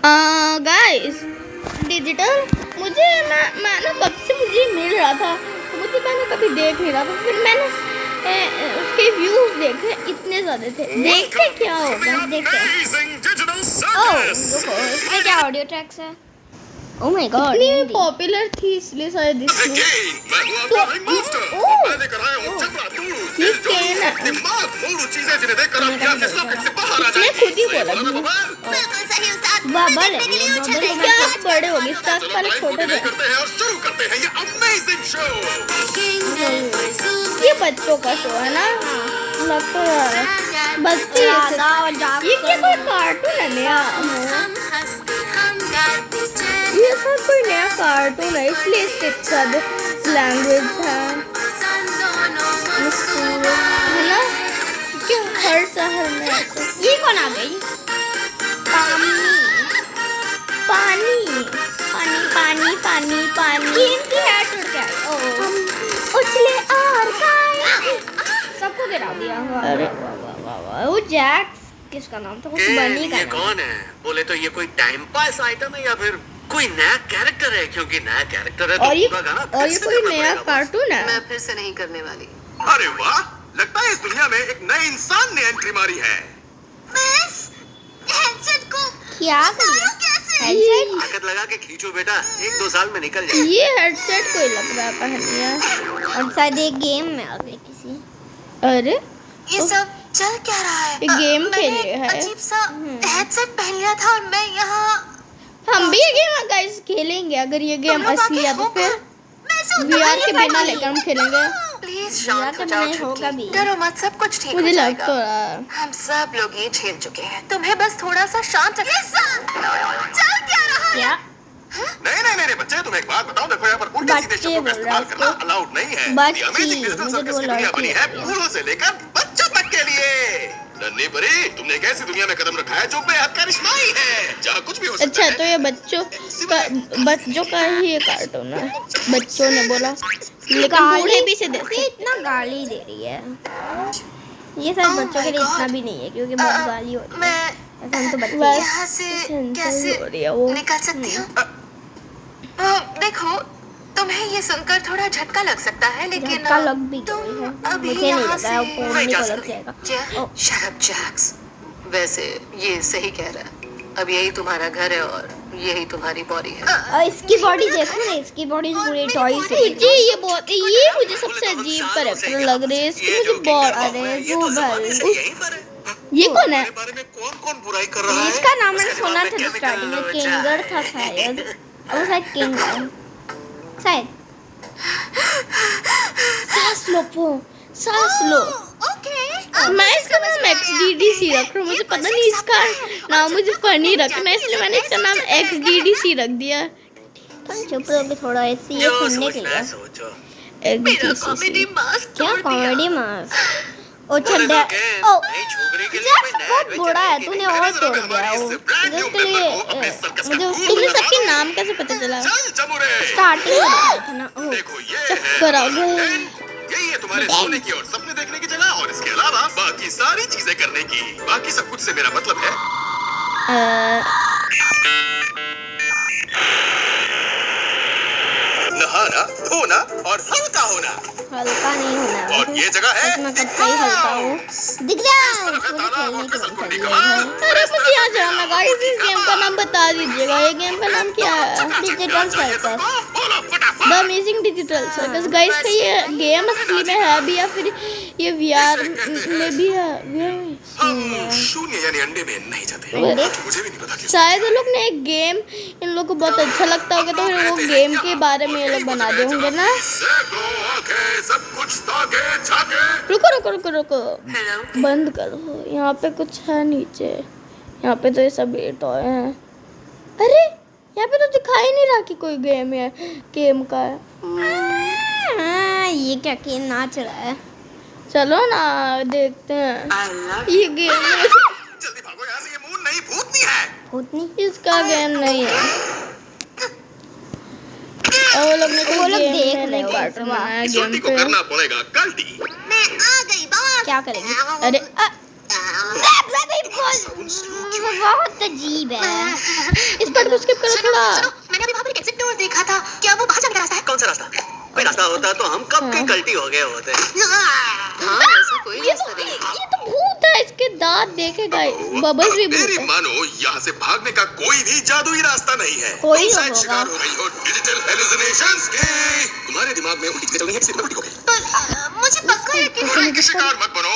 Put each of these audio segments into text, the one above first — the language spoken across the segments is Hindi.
गाइस डिजिटल मुझे मैं ना कब से मुझे मिल रहा था, तो मुझे मैंने कभी देख नहीं रहा था। फिर मैंने उसके व्यूज देखे, इतने ज़्यादा थे। देखते क्या होगा, देखते ओह रुको, इसमें क्या ऑडियो ट्रैक्स है? ओह माय गॉड, इतनी पॉपुलर थी इसलिए शायद इसमें। इसने खुद ही बोला बबल है, क्या बड़े हो गए, स्टार्स पहले छोटे थे। ये बच्चों का शो है ना, लगता है बच्चे। ये क्या कोई कार्टून है नया? ये सब कोई नया कार्टून है, इसलिए इसके सब लैंग्वेज है ना। क्यों हर शहर में ये कौन आ गई? पानी पानी पानी पानी पानी पानी इनकी है टूट गया। उछले और सबको गिरा दिया। अरे वाह वाह वाह, वो जैक्स किसका नाम था? कुछ बनी का। ये कौन है? बोले तो ये कोई टाइम पास आइटम है या फिर कोई नया कैरेक्टर है? क्योंकि नया कैरेक्टर है तो पूरा गाना और ये कोई नया कार्टून है। मैं फिर से नहीं करने वाली। अरे वाह, लगता है इस दुनिया में एक नए इंसान ने एंट्री मारी है। हेडसेट को क्या हेडसेट ताकत लगा के खींचो बेटा, 1-2 साल में निकल जाए। ये हेडसेट कोई लग रहा है पहनिया, और शायद एक गेम में आ गई किसी। अरे ये सब चल क्या रहा है? गेम के लिए है। अजीब सा हेडसेट पहन लिया था और मैं यहाँ। हम भी ये गेम गाइस खेलेंगे, अगर ये गेम असली है तो फिर VR के बिना लेकर हम खेलेंगे। प्लीज शांत हो जाओ छुट्टी, डरो मत, सब कुछ ठीक हो मुझे लग जाएगा। तो रहा है हम सब लोग ये झेल चुके हैं, तुम्हें बस थोड़ा सा शांत चल क्या रहा है? क्या नहीं बच्चे, तुम एक बात बताओ, देखो यहाँ पर उल्टे सीधे शब्दों का इस्तेमाल करना अलाउड नहीं है। बच्ची, अमेजिंग डिजिटल मुझे सर्कस तो की दुनिया लड़की बनी है बूढ़ों से लेकर बच्चों तक के लिए। नन्ही परी, तुमने एक ऐसी दुनिया में कदम रखा है जो बेहद करिश्माई है, जहाँ कुछ भी हो सकता अच्छा है। तो ये बच्चों का ही ये कार्टून है, बच्चों ने बोला, लेकिन बूढ़े भी से इतना गाली दे रही है। ये सब बच्चों के लिए इतना भी नहीं है, क्योंकि बहुत गाली हो रही है। मैं हम तो बच्चे यहाँ से कैसे हो रही है वो। निकल सकती हूँ? देखो, तुम्हें ये सुनकर थोड़ा झटका लग सकता है, लेकिन झटका लग भी तुम गई है। अभी मुझे नहीं यहाँ लगा है, वो से मम्मी जा को लग सकती। जाएगा। क्या? शट अप जैक्स। वैसे ये सही कह रहा है, अब यही तुम्हारा घर है और यही तुम्हारी बॉडी है। और इसकी बॉडी देखो ना, इसकी बॉडी पूरी टॉय से। जी ये बहुत, ये मुझे सबसे अजीब कैरेक्टर लग रही है इसकी। मुझे बहुत, अरे जुबल, ये कौन है? कौन बुराई कर रहा है? इसका नाम मैंने सुना था स्टार्टिंग में, किंगर था शायद, और शायद किंग है शायद। सांस लो पो, सांस लो। मैं इसका नाम XDDC रख रहा हूँ, मुझे पता नहीं इसका नाम मुझे फनी रखना है, इसलिए मैंने इसका नाम XDDC रख दिया। तुम चुप रहोगे थोड़ा, ऐसे ये सुनने के लिए। XDDC क्या कॉमेडी मास्क? ओ छड्डा, ओ जैक्स बहुत बुरा है, तूने और तोड़ दिया वो। इसके लिए मुझे तुम्हें सबके नाम कैसे पता चला? स्टार्टिंग में बताया था ना। ओह चक्कर आ गए। यही है तुम्हारे सोने की और सपने देखने की जगह, और इसके अलावा बाकी सारी चीजें करने की। बाकी सब कुछ से मेरा मतलब है नहाना, धोना और हल्का होना। हल्का नहीं होना, और ये जगह है मैं कतई हल्का हूँ, दिख रहा है। अरे मुझे यहाँ जाना गाइस, इस गेम का नाम बता दीजिएगा। ये गेम का नाम क्या है? Digital circus, the amazing digital circus. Guys का ये गेम असली में है भी या फिर ये VR में भी है? शून्य यानी अंडे में नहीं जाते, मुझे भी नहीं पता। शायद लोग ने एक गेम, इन लोग को बहुत अच्छा लगता होगा, तो फिर वो गेम के बारे में ये लोग बना दे होंगे ना। सब कुछ रुको रुको रुको रुको, बंद करो। यहाँ पे कुछ है नीचे, यहाँ पे तो ये सब टॉय हैं। अरे यहाँ पे तो दिखाई नहीं रहा कि कोई गेम है, गेम का है। ये क्या गेम नाच रहा है? चलो ना देखते हैं ये गेम। जल्दी भागो यहाँ से, ये मून नहीं भूतनी है। भूतनी इसका गेम नहीं है। और वो लोग देख रहे हो कार्टून बनाया गेम को पे। करना पड़ेगा गलती। मैं आ गई बॉस। क्या करेंगे? अरे बहुत अजीब है। इस पार्ट को स्किप करो थोड़ा। मैंने अभी वहाँ पर एक एग्जिट डोर देखा था। क्या वो बाहर जाने का रास्ता है? कौन सा रास्ता? कोई रास्ता होता तो हम कब के कल्टी हो गए होते। हाँ, ऐसा कोई रास्ता नहीं है। ये तो भूत है, इसके दांत देखेगा। बबल्स भी मेरी भूत है। मानो यहाँ से भागने का कोई भी जादुई रास्ता नहीं है। कोई तुम शायद होगा। शिकार हो रही हो डिजिटल हेलुसिनेशंस के। तुम्हारे दिमाग में उल्टी चल रही है, सिर्फ उल्टी हो गई। पर मुझे पक्का यकीन है। भ्रम के शिकार मत बनो।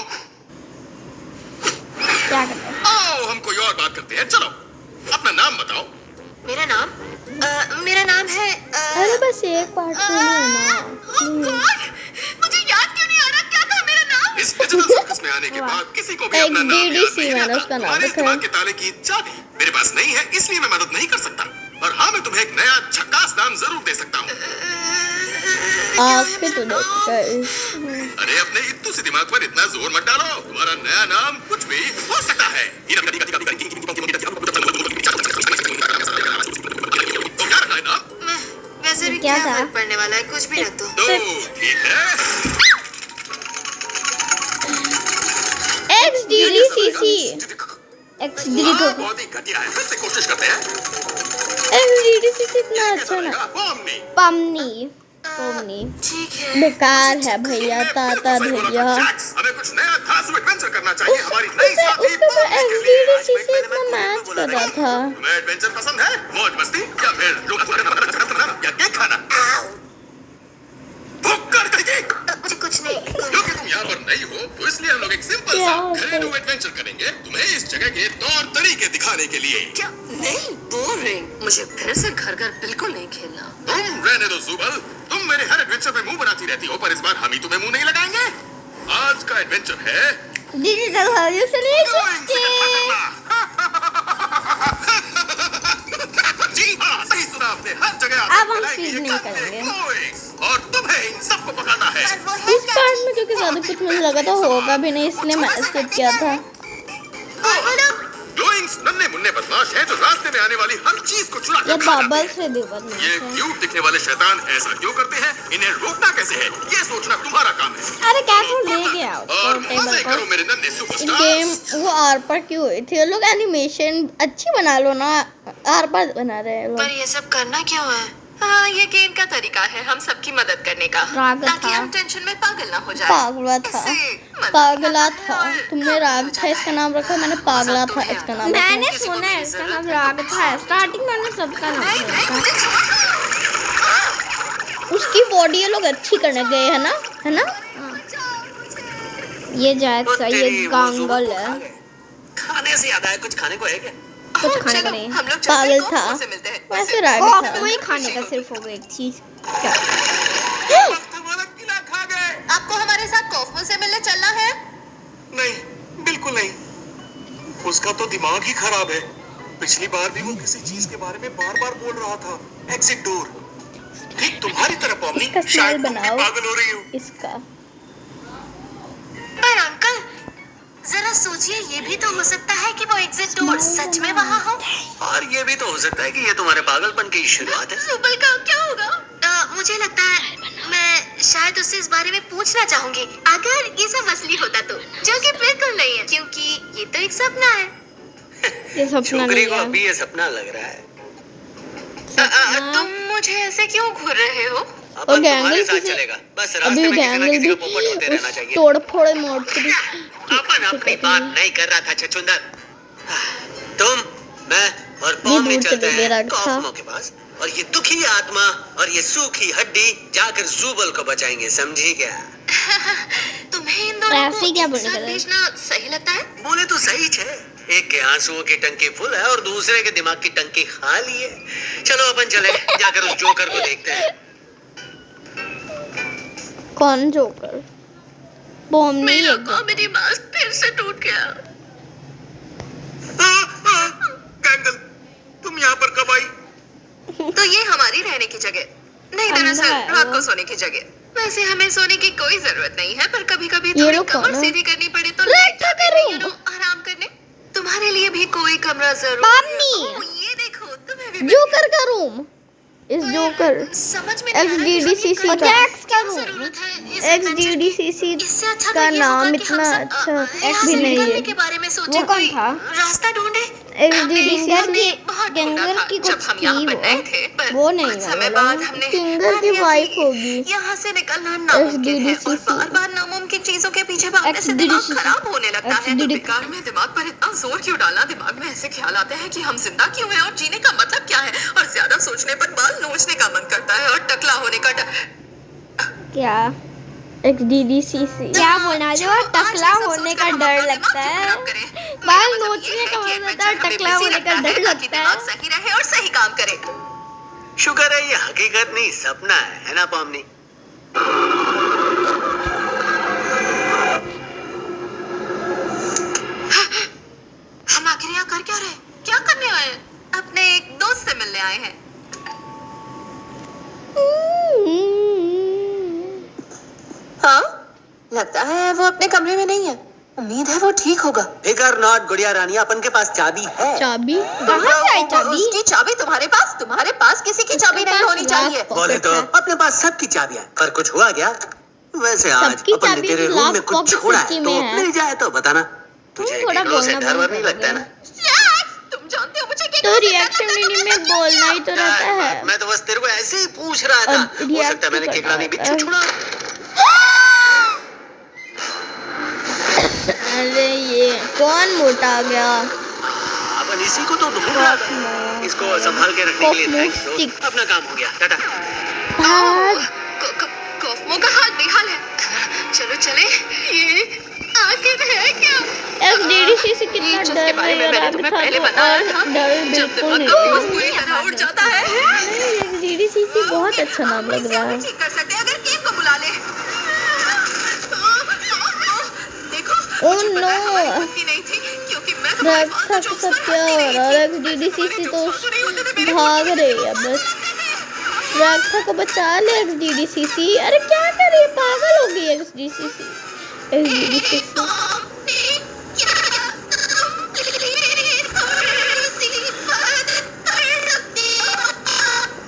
क्या करते हैं? आओ हम कोई और बात करते हैं। चलो अपना नाम बताओ। मेरा नाम है अरे बस एक पार्ट से नहीं है ना। मुझे याद क्यों नहीं आ रहा क्या था मेरा नाम? इस डिजिटल सर्कस में आने के बाद किसी को भी अपना नाम याद XDDC नहीं मैंने रहता। उसका नाम तुम्हारे रखा है। दिमाग के ताले की चाबी मेरे पास नहीं है, इसलिए मैं मदद नहीं कर सकता। और हाँ, मैं तुम्हें एक नया झकास नाम जरूर दे सकता हूँ। आंखें तो देख अरे अपने इत्तू से दिमाग पर इतना जोर मत डालो। तुम्हारा नया नाम कुछ भी हो सकता है। तो क्या रखना है नाम? वैसे भी क्या क्या था? फर्क पड़ने वाला है, कुछ भी रख दो। तो ठीक है। XDDCC बहुत ही घटिया है। फिर से कोशिश करते हैं। XDDCC इतना कैसा अच्छा ना। रहेगा? पम्नी। पमनी ठीक है। बेकार है भैया, ताता भैया। हमें कुछ नया धांसू एडवेंचर करना चाहिए। हमारी नई साथी उसका तो पम्नी के लिए। XDDCC इतना मैच कर रहा था। तुम्हें एडवेंचर पसंद है? मौज मस्ती या फिर या केक खाना? भूख कर गई। मुझे कुछ नहीं। क्योंकि तुम यहाँ पर नई हो, तो इसलिए हम लोग एक सिंपल सा घरेलू एडवेंचर करेंगे तुम्हें इस जगह के तौर तरीके दिखाने के लिए। क्या? नहीं, बोरिंग। मुझे फिर से घर बिल्कुल नहीं खेलना। तुम रहने दो जुबल। तुम मेरे हर एडवेंचर में मुंह बनाती रहती हो, पर इस बार हम ही तुम्हें मुंह नहीं लगाएंगे। आज का एडवेंचर है डिजिटल हेलुसिनेशंस के। जी हाँ, सही सुना आपने। हर जगह अब आपको हम मिलाएंगे स्पीड ये नहीं काले करेंगे। glowings, और तुम्हें इन सबको पकड़ना है। इस पार्ट में क्योंकि ज्यादा कुछ मुझे लगा था होगा भी नहीं, इसलिए मैंने स्किप किया था। ग्लोइंग्स नन्हे मुन्ने बदमाश हैं जो रास्ते में आने वाली हर चीज को चुरा ये कर खा जाते बबल हैं। से दिवस ये क्यूट दिखने वाले शैतान ऐसा क्यों करते हैं? इन्हें रोकना कैसे है? ये सोचना तुम्हारा काम है। अरे कैसे ले गया और उसको मजे टेबल करो पर। मेरे नन्हे गेम सुपरस्टार्स। वो आर पर क्यों हुई थी? ये लोग एनिमेशन अच्छी बना लो ना, आर पर बना रहे हैं पर लोग। ये सब करना क्यों है? हाँ, ये गेम का तरीका है हम सबकी मदद करने का, राग ताकि था। हम टेंशन में पागल ना हो जाए। पागला था, इससे मजा पागला आता है था। और तुमने आनंद राग हो था जाता इसका है। नाम रखा, मैंने पागला मजा तो था है इसका आता। नाम रखा। मैंने सुना है इसका नाम राग था। स्टार्टिंग में सबका नाम रखा। उसकी बॉडी ये लोग अच्छी करने गए है ना? ये जायद सा, ये गांगल है। खाने से याद आया, कुछ खाने को है क्या? कुछ खाने का चलो, नहीं, हम लोग चलते पागल हैं, था। कॉफी से मिलते हैं। वैसे राग था, वही खाने का सिर्फ होगा एक चीज। क्या? हमारा किला खा गए। आपको हमारे साथ कॉफी से मिलने चलना है? नहीं, बिल्कुल नहीं। उसका तो दिमाग ही खराब है। पिछली बार भी वो किसी चीज के बारे में बार-बार बोल रहा था। Exit door. ठीक तुम्हारी तरह पॉमनी, इसका शायद स्मेल तुम भी बनाओ। पागल हो रही हो। इसका पर अंकल, जरा सोचिए, ये भी तो हो सकता है कि वो एग्जिट डोर सच में वहाँ हो। और ये भी तो हो सकता है कि ये तुम्हारे पागलपन की शुरुआत है। सुबल का क्या होगा? मुझे लगता है मैं शायद उससे इस बारे में पूछना चाहूंगी, अगर ये सब असली होता तो, जो कि बिल्कुल नहीं है, क्योंकि ये तो एक सपना है। ये सपना छोकरी नहीं को है। अभी ये सपना लग रहा है। तुम मुझे ऐसे क्यों घूर रहे हो? अपन और तुम्हारे गैंगल साथ किसी चलेगा। बस अभी रास्ते में किसी ना गैंगल किसी भी का पोपट होते रहना चाहिए। तोड़ फोड़ मोड़ के अपन अपनी बात नहीं कर रहा था छछुंदर। तुम, मैं और पॉमनी दूर चलते चले गए हैं रखा। कॉफमो के पास, और ये दुखी आत्मा और ये सूखी हड्डी जाकर जूबल को बचाएंगे, समझी क्या? तुम्हें इन दोनों ऐसे को क्या एक बोले साथ थे? भेजना सही लगता है? बोले तो सही छे। एक के आंसुओं की टंकी फुल है और दूसरे के दिमाग की टंकी खाली है। चलो अपन चले, जाकर उस जोकर को देखते हैं। कौन जोकर? पॉमनी मेरा एक कॉमेडी मास्क फिर से टूट गया। गैंगल, तुम यहाँ पर कब आई? तो ये हमारी रहने की जगह नहीं, अंधा दरअसल है रात वो। को सोने की जगह। वैसे हमें सोने की कोई जरूरत नहीं है, पर कभी कभी ये थोड़ी लोग कौन कमर है? सीधी करनी पड़े तो रखा लेट जाते हैं, करूं। you know, आराम करने। तुम्हारे लिए भी कोई कमरा जरूर पामनी। है। ओह, ये देखो, तुम्हें भी जोकर का रूम। इस जोकर समझ में नहीं आ रहा कि XDDCC हमें का क्या जरूरत है इस adventure की? XDDCC इससे अच्छा का तो ये नाम होगा कि हम इतना सब, अच्छा यहाँ भी से नहीं निकलने है। के बारे में सोचे, वो कौन कोई था? रास्ता ढूंढे। XDDCC किंगर की जब कुछ हम यहाँ थी पर वो। नए थे, पर वो नहीं कुछ है समय वाला। बाद हमने किंगर मान की लिया वाइफ कि होगी। यहाँ से निकलना नामुमकिन है, और XDDCC बार-बार नामुमकिन चीजों के पीछे भागने से दिमाग XDDCC खराब होने लगता है। तो XDDCC बेकार में दिमाग पर इतना जोर क्यों डालना? दिमाग में ऐसे ख्याल आते हैं कि हम जिंदा क्यों हैं और जीने का मतलब क्या है, और ज्यादा सोचने पर बाल नोचने का मन करता है और टकला होने का क्या XDDCC क्या बोलना जो टकला होने का डर लगता है, बाल नोचने का मन होता है, टकला होने का डर लगता है। सही रहे और सही काम करे। शुक्र है ये हकीकत नहीं सपना है ना पामनी? हम आखिर यहाँ कर क्या रहे? क्या करने आए हैं? अपने एक दोस्त से मिलने आए हैं। हाँ, लगता है वो अपने कमरे में नहीं है। उम्मीद है वो ठीक होगा। फिकर नॉट गुड़िया रानी, अपन के पास चाबी है। चाबी कहाँ से आई चाबी? उसकी चाबी तुम्हारे पास? तुम्हारे पास किसी की चाबी नहीं होनी चाहिए। बोले तो अपने पास सबकी चाबियां, पर कुछ हुआ क्या? वैसे आज सबकी अपन ने चाबी तेरे तो रूम में लॉक कुछ पॉकेट छोड़ा सिटी है, में तो है। मिल जाए तो बताना। तुझे थोड़ा गिगलों से बोलना डर वर बंद नहीं कर लगता है ना? तुम जानते हो मुझे तो रिएक्शन वीडियो में बोलना ही तो रहता है। मैं तो बस तेरे को ऐसे ही पूछ रहा था। अब हो सकता है मैंने react केकड़ा नहीं करना बिच्छू छुड़ा। अरे ये कौन मोटा आ गया? अपन इसी को तो ढूंढ रहा था। इसको संभाल के रखने के लिए थैंक्स दोस्त। Sticks। अपना काम हो गया, टाटा। भाग। कॉफमो का हाल बेहाल है। चलो चले। ये आखिर है क्या? XDDCC कितना जिसके डर बारे में मैंने तुम्हें पहले बताया था। डर जब बिल्कुल दिमाग का नहीं। पूरी तरह उड़ जाता है। XDDCC बहुत अच्छा नाम लग रहा है। ठीक कर सकते हैं अगर केक को बुला ले। देखो, Oh मुझे पता है no! हमारी बनती नहीं थी, क्योंकि मैं तुम्हारे फालतू रक्षा जोक्स पर सत्य हंसती नहीं और थी। XDDCC तो तुम्हारे नहीं होते थे, मेरे भाग रही है बस। रक्षा को बचा ले XDDCC। अरे क्या कर रही है? पागल हो गई XDDCC।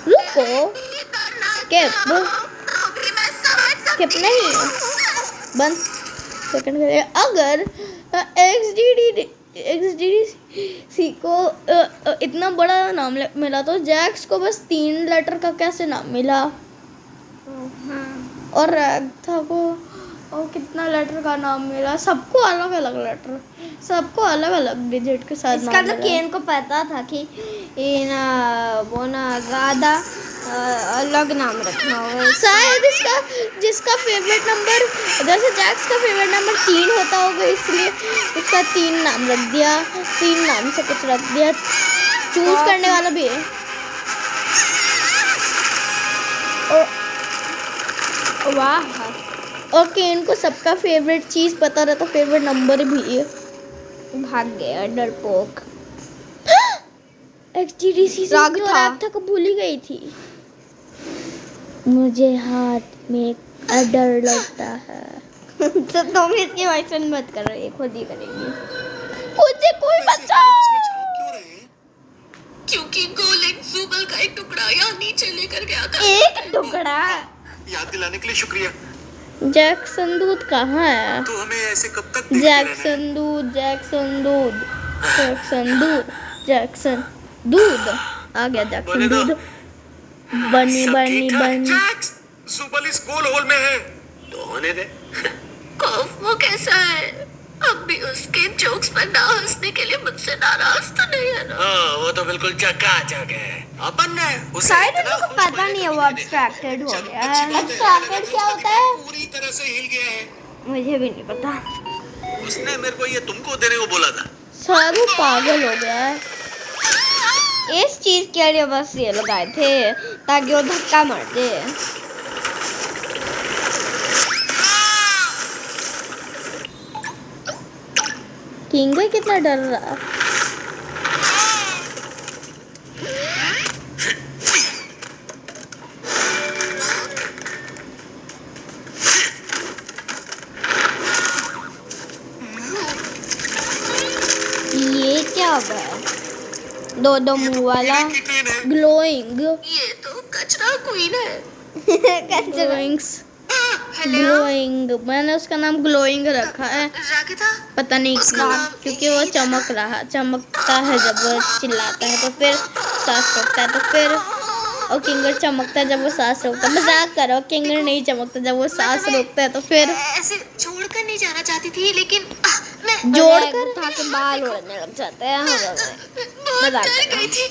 रुको, स्किप नहीं बंद सेकंड करें। अगर XDDC को इतना बड़ा नाम मिला तो जैक्स को बस 3 लेटर का कैसे नाम मिला? और रैगथा को कितना लेटर का नाम मिला? सबको अलग अलग लेटर, सबको अलग अलग डिजिट के साथ इसका नाम तो मिला। केन को पता था कि ये ना वो ना ज्यादा अलग नाम रखना होगा। शायद जिसका फेवरेट नंबर, जैसे जैक्स का फेवरेट नंबर 3 होता होगा, इसलिए उसका 3 नाम रख दिया। 3 नाम से कुछ रख दिया। चूज करने वाला भी है। वाह, और केन को सबका फेवरेट चीज पता रहता, फेवरेट नंबर भी है। भाग गया डरपोक। XDDCC रागथा को भूल ही गई थी। मुझे हाथ में डर लगता है। तो तुम इसकी वॉइस मत करो, ये खुद ही करेगी। मुझे कोई बचाओ। क्यों रहे हैं? क्योंकि गोलेक जुबल का एक टुकड़ा यहाँ नीचे लेकर गया था। एक टुकड़ा। याद दिलाने के लिए शुक्रिया। जैक्सन दूध कहाँ है? तो हमें ऐसे कब तक देखते रहना है? जैक्सन दूध, जैक्सन दूध, जैक्सन दूध, जैक्सन दूध आ गया। जैक्सन बोले तो। दूध बनी सब बनी ठीक ठाक? बनी। जैक्स, जुबल इस गोल होल में है। तो होने दे। कॉफमो कैसा है? अब भी उसके जोक्स पर ना हंसने के लिए मुझसे नाराज तो नहीं है ना? हाँ, वो तो बिल्कुल चकाचक है। अपन ने उसे शायद इतना उनको खुश पता मैंने नहीं है कभी वो नहीं देखा। अब्स्ट्रैक्टेड हो गया है। Abstracted क्या होता है? पूरी तरह से हिल गया है। मुझे भी नहीं पता। उसने मेरे को ये तुमको देने को बोला था। शायद वो पागल हो गया है। इस चीज के लिए बस ये लगाए थे ताकि वो धक्का मार दे। किंग कितना डर रहा है। क्या होगा? दो मुंह वाला की ट्रेन है। ग्लोइंग। ये तो कचरा क्वीन है। ग्लोइंग्स हेलो ग्लोइंग, मैंने उसका नाम ग्लोइंग रखा है, रागिता। पता नहीं उसका क्यों, नाम क्योंकि वो चमकता है जब वो चिल्लाता है, तो फिर सांस रोकता है, तो फिर और किंगर चमकता है जब वो सांस रोकता है। मजाक करो, किंगर नहीं चमकता जब वो सांस रोकता है, तो फिर ऐसे छोड़कर नहीं जाना चाहती थी, लेकिन मैं जोड़कर उठा के बाल उड़ने लग जाते हैं। बहुत डर गई थी।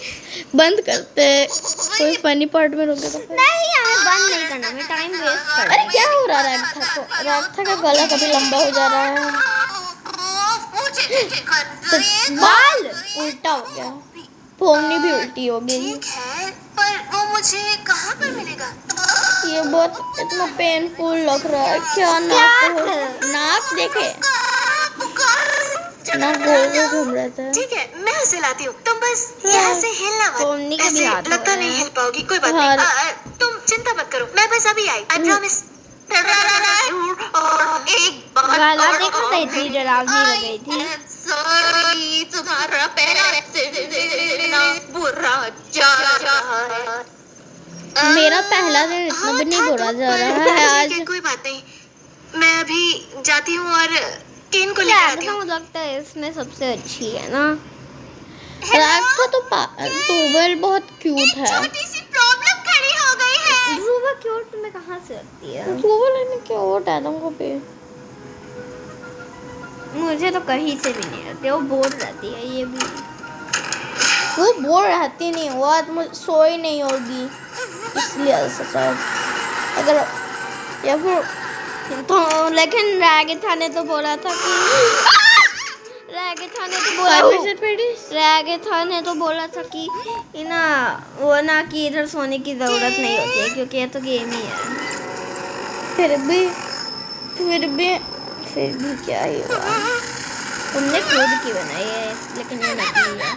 बंद करते, कोई फनी पार्ट में रोके तो फिर नहीं, हमें बंद नहीं करना, हमें टाइम वेस्ट करना। अरे क्या हो रहा है रैगथा को? रैगथा का गला कभी लंबा हो जा रहा है, तो बाल उल्टा हो गया, पोंगनी भी उल्टी हो गई। ठीक है, पर वो मुझे कहाँ पर मिलेगा? ये बहुत इतना पेनफुल लग रहा है। क्या नाक हो, नाक देखे, नाक गोल गोल घूम रहा था। ठीक है, मैं उसे लाती हूँ, तुम बस यहाँ से हिलना पोंगनी मत। के भी ऐसे हाथ हो लगता रहे नहीं हैं। हिल पाओगी, कोई बात हाँ। नहीं। तुम चिंता मत करो, मैं बस अभी आई, आई प्रॉमिस। एक गला देखो तो इतनी डरावनी लग गई थी। सॉरी, तुम्हारा पैर इतना बुरा जा रहा है। मेरा पहला दिन इतना भी नहीं बुरा जा रहा है आज। ठीक है, कोई बात नहीं, मैं अभी जाती हूँ और केन को लेकर आती रैगथा हूँ। मुझे लगता है इसमें सबसे अच्छी है ना। रैगथा तो टूबेल बहुत क्यूट है। छोटी सी प्रॉब्लम खड़ी हो गई है। ध्रुवा क्यूट तुम्हें कहाँ से लगती है? टूबेल इन्हें क्यूट है तुमको भी। मुझे तो कहीं से भी नहीं लगती, वो बोर रहती है। ये भी वो बोर रहती नहीं, वो आज सोई नहीं होगी इसलिए ऐसा शायद, अगर या फिर तो लेकिन रैगिथा ने तो बोला था कि रैगिथा ने तो बोला था कि ना वो ना कि इधर सोने की जरूरत नहीं होती है, क्योंकि ये तो गेम ही है। फिर भी क्या ही हुआ। तुमने खुद की बनाई है, लेकिन ये नकली है।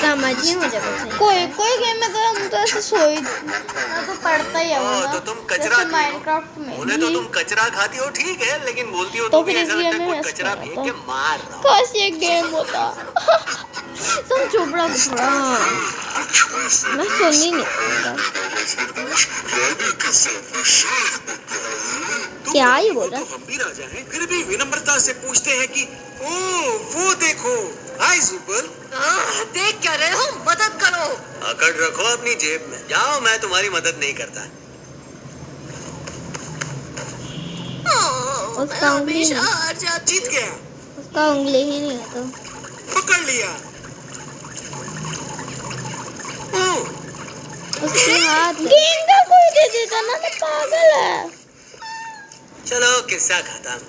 समझ ही मुझे कुछ नहीं। कोई गेम में तो हम तो ऐसे सोई तो पड़ता ही है वो ना, तो तुम कचरा जैसे क्यों? माइनक्राफ्ट में बोले तो भी। तुम कचरा खाती हो, ठीक है, लेकिन बोलती हो तो तो भी फिर ऐसा इसलिए लगता है मैं कोई कचरा ऐसे फेंक करता के हूँ। मार रहा हो। काश ये गेम होता। तुम चुप रहो, मैं सुन ही नहीं पाऊंगा। क्या ही बोल रहा? तो हम भी राजा हैं, फिर भी विनम्रता से पूछते हैं कि ओ वो देखो। हाय जुबल, देख क्या रहे हो, मदद करो। अकड़ रखो अपनी जेब में। जाओ, मैं तुम्हारी मदद नहीं करता। उसका उंगली हमेशा नहीं, हार जाती। जीत गया, उसका उंगली ही नहीं है तो। पकड़ लिया। ओ, उसके हाथ है। गेम का कोई दे देता ना, तो पागल है। चलो, किस्सा खत्म।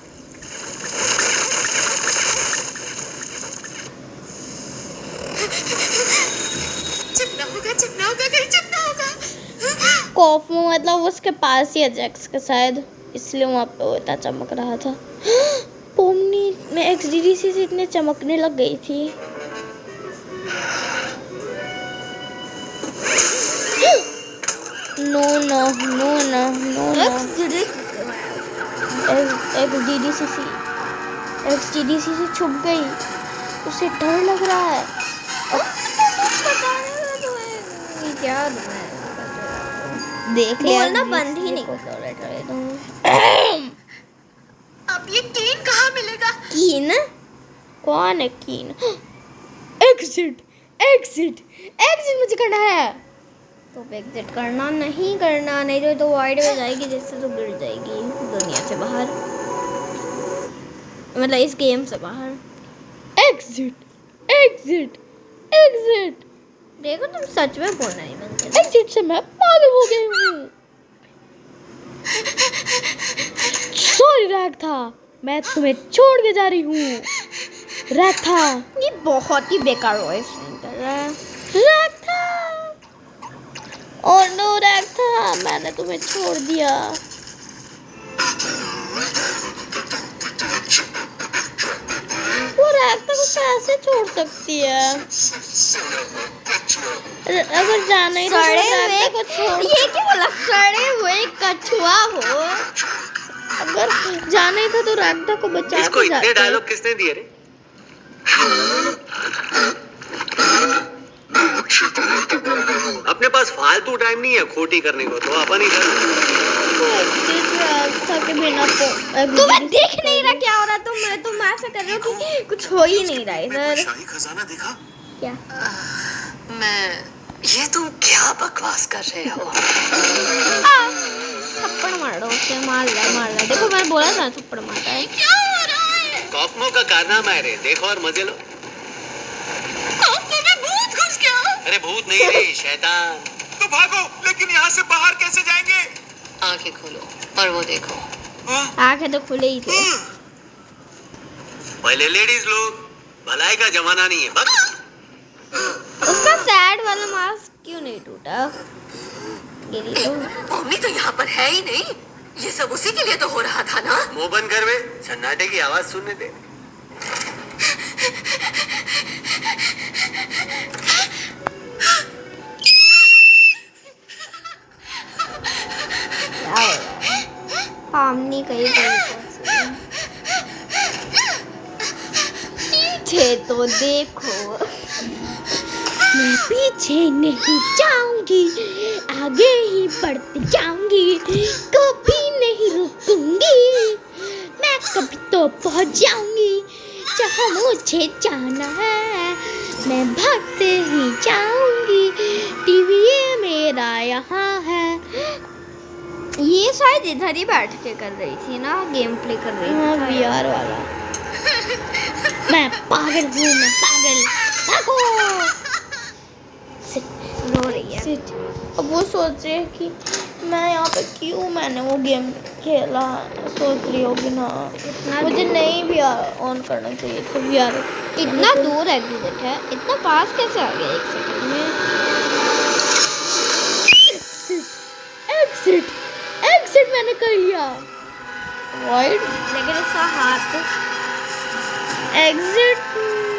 चिपना होगा, कहीं चिपना होगा। कॉफ में मतलब उसके पास ही है जैक्स के शायद, इसलिए वहाँ पे वो इतना चमक रहा था। पोमनी में XDDC से इतने चमकने लग गई थी। No no no no no no XDDC से छुप गई, उसे डर लग रहा है। ये क्या देख लिया, बोलना बंद ही नहीं अब ये केन कहाँ मिलेगा? कीन? कौन है कीन? एग्जिट एग्जिट एग्जिट मुझे करना है। तो एग्जिट करना नहीं करना, नहीं तो वाइड में जाएगी, जैसे तो गिर जाएगी दुनिया से बाहर, मतलब इस गेम से बाहर। एग्जिट एग्जिट एग्जिट देखो तुम सच में बोलना नहीं बनते। एग्जिट से मैं पागल हो गई हूँ। सॉरी रैगथा, मैं तुम्हें छोड़ के जा रही हूँ। रैगथा, ये बहुत ही बेकार वॉइस कर रहा है। रैगथा, ओह नो रैगथा, मैंने तुम्हें छोड़ दिया। वो रैगथा को कैसे छोड़ सकती है? अगर जाना ही था तो रैगथा को छोड़, ये क्या बोला? सड़े हुए कछुआ हो। अगर जाना ही था तो रैगथा को बचा इसको के इतने जाते। डायलॉग किसने दिए रे? अपने पास फालतू टाइम नहीं है खोटी करने को, तो अपन ही कर। तुम्हें देख नहीं रहा क्या हो रहा, तुम ऐसा कर रहे हो कि कुछ हो ही नहीं रहा इधर। शाही खजाना देखा? क्या ये तुम क्या बकवास कर रहे हो? थप्पड़ मार दो उसे, मार ला। देखो मैंने बोला था थप्पड़ मारता है। क्या हो रहा है? कॉस्मो का कारनामा है रे, देखो और मजे लो। कॉस्मो में भूत घुस गया। अरे भूत नहीं रे, शैतान। तो भागो, लेकिन यहाँ से बाहर कैसे जाएंगे? आंखें खोलो और वो देखो। आंखें तो खुले ही थे। पहले लेडीज लोग, भलाई का जमाना नहीं है। उसका सैड वाला मास्क क्यों नहीं टूटा? गिरी तो मम्मी तो यहाँ पर है ही नहीं। ये सब उसी के लिए तो हो रहा था ना। मुंह बंद कर बे, सन्नाटे की आवाज सुनने दे। क्या हो रहा है? हमने कहीं पीछे तो देखो। मैं पीछे नहीं जाऊंगी, आगे ही बढ़ती जाऊंगी, कभी नहीं रुकूंगी। मैं कभी तो पहुंच जाऊंगी जहाँ मुझे जाना है। मैं भागते ही जाऊंगी, टीवी मेरा यहाँ है। ये शायद इधर ही बैठ के कर रही थी ना, गेम प्ले कर रही थी VR वाला। मैं पागल हूँ, मैं पागल। भागो। रो रही है। अब वो सोच रही है कि मैं यहाँ पे क्यों मैंने वो गेम खेला। सोच रही होगी ना, मुझे नहीं भी ऑन करना चाहिए था VR। इतना दूर एग्जिट है, इतना पास कैसे आ गया 1 सेकंड में? एग्जिट मैंने कर लिया। वाइड लेकिन इसका हाथ एग्जिट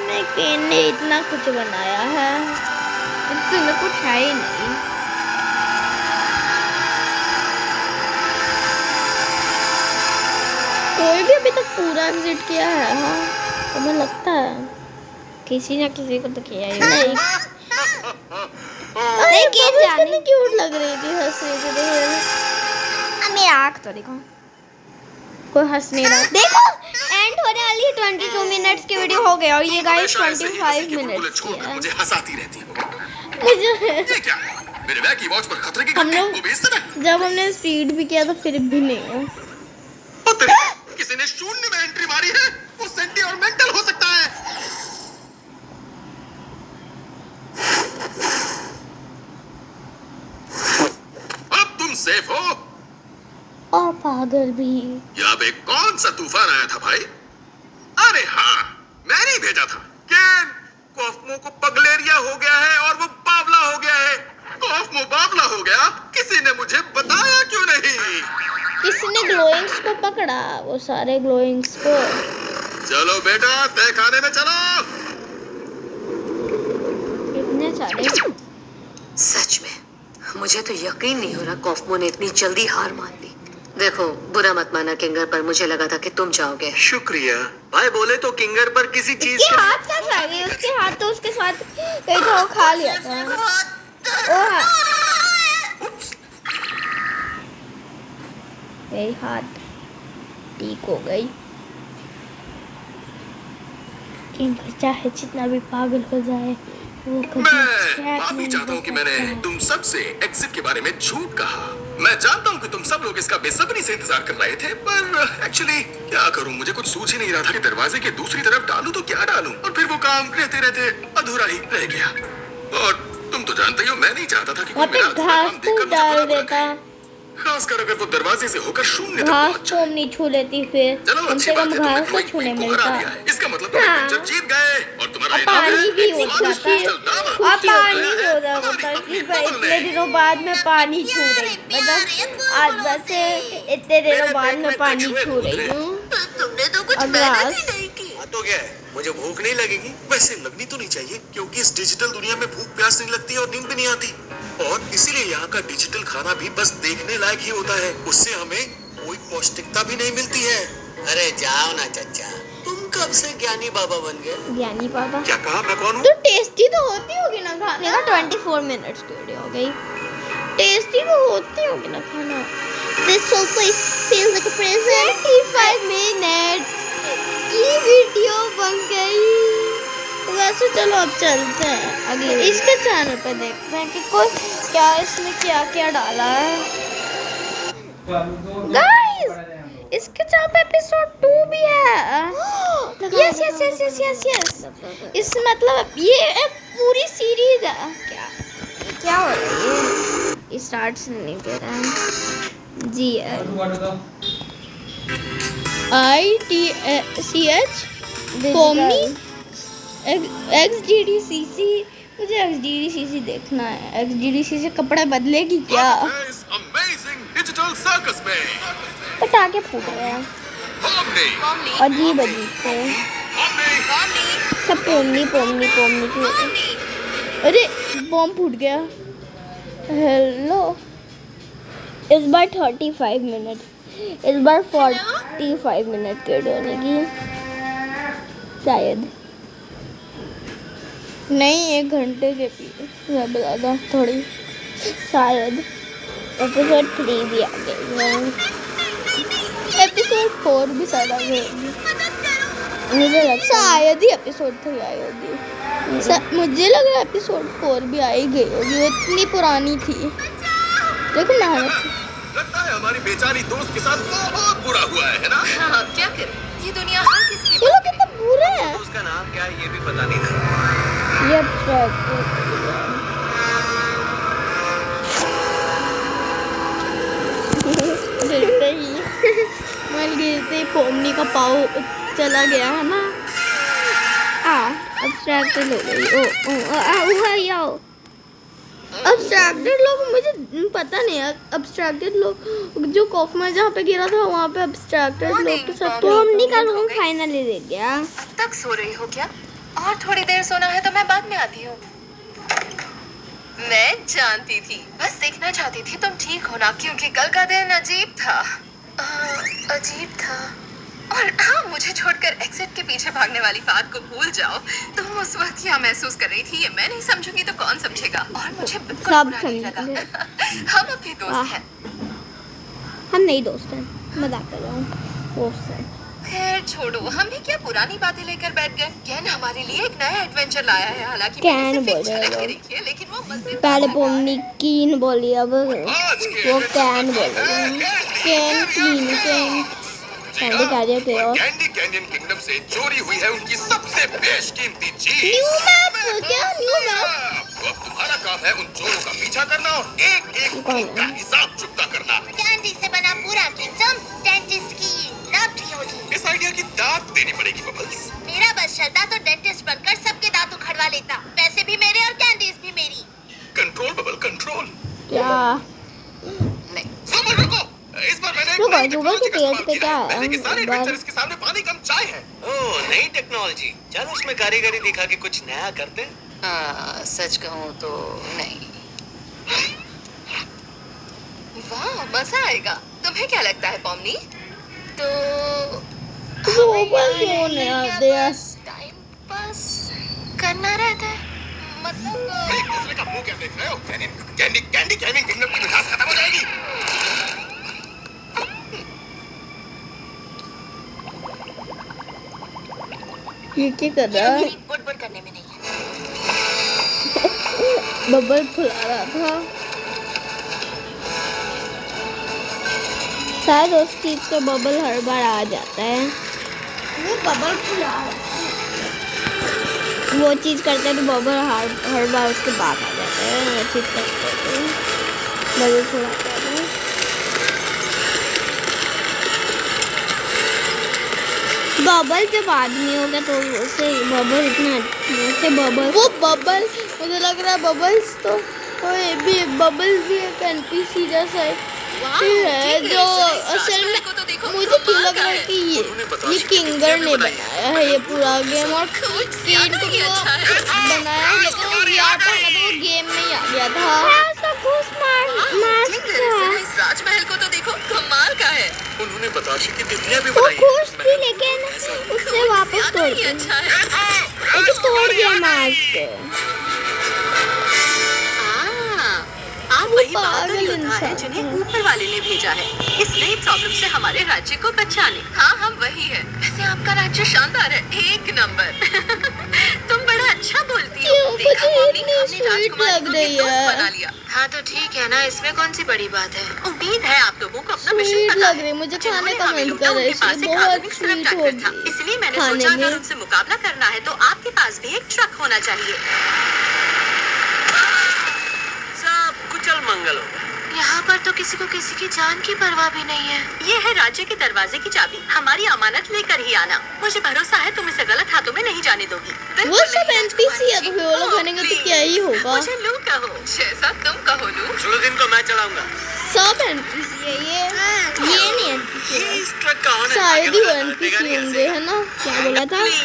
में केन ने इतना कुछ बनाया है, इसमें कुछ है ही नहीं। कोई भी अभी तक पूरा एग्जिट किया है? हाँ, तुम्हें लगता है? किसी ना किसी को तो किया ही नहीं। नहीं गेम जाने। कितनी क्यूट लग रही थी, हंस रही थी। मेरी आँख तो देखो, कोई हंस नहीं रहा। देखो एंड होने वाली है। 22 मिनट्स की वीडियो हो गई और ये गाइस 25 मिनट्स की है। मुझे हंसाती रहती है। मुझे ये क्या? मेरे बैग की वॉच पर खतरे की हम घंटी, लोग वो बेचते ना? जब हमने स्पीड भी किया तो फिर भी नहीं। ओ तेरे, किसी ने शून्य में एंट्री मारी है। वो सेंटी और मेंटल हो सकता है। अब तुम सेफ हो। और पागल भी। यहाँ पे कौन सा तूफान आया था भाई? अरे हाँ, मैंने ही भेजा था। केन, कॉस्मो को पगलेरिया हो गया है और वो बावला हो गया है। कॉस्मो बावला हो गया, किसी ने मुझे बताया क्यों नहीं? किसने ग्लोइंग्स को पकड़ा? वो सारे ग्लोइंग्स को। चलो बेटा, तय खाने में चलो। इतने सारे। सच में मुझे तो यकीन नहीं हो रहा कॉस्मो ने इतनी जल्दी हार मान ली। देखो, बुरा मत माना किंगर, पर मुझे लगा था कि तुम जाओगे। शुक्रिया भाई। बोले तो किंगर पर किसी चीज उसके हाथ कैसे आ गए? उसके हाथ तो उसके साथ कहीं तो वो खा लिया था। मेरी हाथ ठीक हो गई। किंग चाहे जितना भी पागल हो जाए, वो कभी मैं क्रैक माफी नहीं चाहता हूँ कि मैंने कर सकता। तुम सबसे एग्जिट के बारे में झूठ कहा। मैं जानता हूँ कि तुम सब लोग इसका बेसब्री से इंतजार कर रहे थे, पर एक्चुअली क्या करूँ, मुझे कुछ सूझ ही नहीं रहा था कि दरवाजे के दूसरी तरफ डालूं तो क्या डालूं, और फिर वो काम रहते रहते अधूरा ही रह गया। और तुम तो जानते ही हो, मैं नहीं चाहता था कि कोई वहाँ पे मेरा अधूरा घास काम तो देखकर मुझे डाल बुरा भला देता। कहे। खासकर अगर वो दरवाजे से होकर शून्य तक घास पहुंच तो जाए। हम नहीं छू लेती, फिर चलो कम अच्छी से बात कम है, तुमने घास तो कोई छूने को हरा मिलता। दिया है। इसका मतलब तुम हाँ। एडवेंचर जीत गए और तुम्हारा और इनाम है पानी भी हो एक जाता स्वादिष्ट है। दावा। और खुशी हो पानी गया भी है हो जाता हमारी है अपनी कि बबल इतने ने। दिनों बाद मैं पानी छू रही, मतलब आज बस से इतने दिनों बाद मैं पानी छू रही हूँ। तुमने तो कुछ और मेहनत घास। ही नहीं की। तो क्या है, मुझे भूख नहीं लगेगी? वैसे लगनी तो नहीं चाहिए, क्योंकि इस डिजिटल दुनिया में भूख प्यास नहीं लगती और नींद भी नहीं आती। और इसीलिए यहाँ का डिजिटल खाना भी बस देखने लायक ही होता है। उससे हमें कोई पौष्टिकता भी नहीं मिलती है। अरे जाओ ना चचा, तुम कब से ज्ञानी बाबा बन गए? ज्ञानी बाबा क्या कहा? मैं कौन हूँ? तो टेस्टी तो होती होगी ना खाना। देखा 24 मिनट्स की वीडियो हो गई। टेस्टी तो होती होगी ना खाना। This sofa feels like a present. 25 minutes की वीडियो बन गई। वैसे चलो अब चलते हैं अगले इसके चैनल पे देखते हैं कि कोई क्या इसमें क्या क्या डाला है। गाइस इसके चैनल पे एपिसोड 2 भी है। Yes yes yes yes yes yes इस मतलब ये एक पूरी सीरीज है। क्या हो रहा है ये स्टार्ट नहीं दे रहा है जी। ITCH कॉमनी XDDCC मुझे XDDCC देखना है। XDDCC कपड़े बदलेगी क्या? इस अमेजिंग डिजिटल सर्कस में पटाखे फूट रहे हैं पोमनी अजीब अजीब से सब पोमनी पोमनी पोमनी की। अरे बॉम्ब फूट गया। हेलो इस बार 35 मिनट इस बार 45 मिनट की होगी शायद। नहीं 1 घंटे के पीछे ज़्यादा थोड़ी शायद। एपिसोड 3 भी आ गई। एपिसोड 4 भी शायद आ गई होगी। मुझे लगता शायद ही एपिसोड 3 आई होगी। मुझे लग रहा है एपिसोड 4 भी आई गई होगी। वो इतनी पुरानी थी। देखो ना लगता है हमारी बेचारी दोस्त के साथ बहुत बुरा हुआ है ना? हाँ, क्या करें? ये दुनिया हर किसी के ये लोग कितने बुरे हैं। उसका नाम क्या है ये भी पता नहीं था। ये मर गई थी पोमनी का पाव चला गया है ना। अब्स्ट्रैक्टेड हो गई। अब्स्ट्रैक्टेड लोग मुझे पता नहीं है। अब्स्ट्रैक्टेड लोग जो कॉफ में जहाँ पे गिरा था वहाँ पे अब्स्ट्रैक्टेड लोग के साथ पोमनी का रूम फाइनली दे गया। अब तक सो रही हो क्या? और थोड़ी देर सोना है तो मैं बाद में आती हूँ। मैं जानती थी, बस देखना चाहती थी तुम ठीक हो ना, क्योंकि कल का दिन अजीब था। अजीब था। और हाँ, मुझे छोड़कर एग्जिट के पीछे भागने वाली बात को भूल जाओ। तुम उस वक्त क्या महसूस कर रही थी ये मैं नहीं समझूंगी तो कौन समझेगा। और मुझे बिल्कुल सब बुरा नहीं लगा। समझेंगे। हम अपने दोस्त हैं। हम नहीं दोस्त हैं, मजाक कर रहा हूँ। दोस्त हैं। खैर छोड़ो, हम भी क्या पुरानी बातें लेकर बैठ गए। कैन हमारे लिए एक नया एडवेंचर लाया है। हालांकि कैन मैंने सिर्फ एक बोल रहे झलक ही हो। देखी है, लेकिन वो मजेदार पहले लगा पोमनी है। कीन बोली, अब आज के वो एपिसोड कैन में बोल रही है। कैन कैन कैन कैंडी कह रही हो क्या हो? कैंडी कैनियन किंगडम से चोरी हुई है उनकी सबसे बेशकीमती चीज। न्यू मैप क्या? न्यू मैप अब तुम्हारा काम है उन चोरों का पीछा करना और एक एक कौन का है? हिसाब चुकता करना। कैंडी से बना पूरा किंगडम डेंटिस्ट की लॉटरी होगी। इस आइडिया की दाद देनी पड़ेगी बबल्स। मेरा बस चलता तो डेंटिस्ट बनकर सबके दांत उखड़वा लेता। पैसे भी मेरे और कैंडीज भी मेरी। Control bubble control. क्या? नहीं, बबल रुको, इस बार मैंने रुको, नई गूगल टेक्नोलॉजी के का पेज इस्तेमाल पे किया है। क्या है? पहले के सारे एक बार- एडवेंचर्स के सामने पानी कम चाय है। ओह नई टेक्नोलॉजी, चलो उसमें कारीगरी दिखा के कुछ नया करते हैं। सच कहूँ तो नहीं। वाह, मजा आएगा। तुम्हें क्या लगता है पोमनी? तो वो बस सोने आते हैं। टाइम पास करना रहता है। मतलब एक दूसरे का मुंह क्या देख रहे हो? कैंडी कैनियन किंगडम की मिठास खत्म हो जाएगी। ये क्या कर रहा है? मेरी बुड़बुड़ करने में नहीं है। बबल फुला रहा था। शायद उस चीज से बबल हर बार आ जाता है। वो बबल फुला वो चीज करता है तो बबल हर बार उसके बाद आ जाता है। वो चीज करता है तो बबल फुलाता है। बबल जब आदमी हो गया तो उसे बबल इतना ऐसे बबल वो बबल मुझे लग रहा है बबल्स तो ये भी बबल्स भी एक एनपीसी जैसा है जो असल में मुझे क्यों लग रहा है कि ये किंगर ने बनाया है ये पूरा गेम और स्क्रीन को भी वो बनाया है, लेकिन वो याद था ना तो वो गेम में ही आ गया था। इस राजमहल को तो देखो, कमाल का है। उन्होंने बताशे की तितलियां भी वो बनाई हैं। खुश थी लेकिन उससे वापस ये अच्छा है। ऐसे तोड़ दिया मास्क। आप वही पागल बहादुर योद्धा है इंसान जिन्हें ऊपर वाले ने भेजा है इस नई प्रॉब्लम से हमारे राज्य को बचाने। हाँ, हम वही है। वैसे आपका राज्य शानदार है, एक नंबर। तुम बड़ा अच्छा बोलती हो। क्यों? देखा मुझे मम्मी, इतनी हमने sweet राजकुमारी लग को भी रही दोस्त है। बना लिया। हाँ तो ठीक है ना, इसमें कौन सी बड़ी बात है। उम्मीद है आप लोगों को अपना मिशन Sweet पता लग है। रही है, मुझे जिन्होंने खाने का हमें मन लूटा, कर रहा है, उनके पास इसलिए एक बहुत आधुनिक स्क्रैप sweet ट्रैक्टर था। होगी इसलिए मैंने खाने सोचा में। अगर उनसे मुकाबला करना है तो आपके पास भी एक ट्रक होना चाहिए। सब कुचल मंगल होगा। यहाँ पर तो किसी को किसी की जान की परवाह भी नहीं है। ये है राज्य के दरवाजे की चाबी, हमारी अमानत लेकर ही आना। मुझे भरोसा है तुम इसे गलत हाथों में नहीं जाने दोगी। वो सब NPC है, तो फिर वो लोग बनेंगे तो क्या ही होगा। मुझे लू कहो, जैसा तुम कहो लू। सुलुदीन को मैं चलाऊंगा। सब NPC है ये नहीं NPC ये है। इस ट्रक का ऑनर शायद ही वो NPC होंगे, है ना? क्या बोला था? प्लीज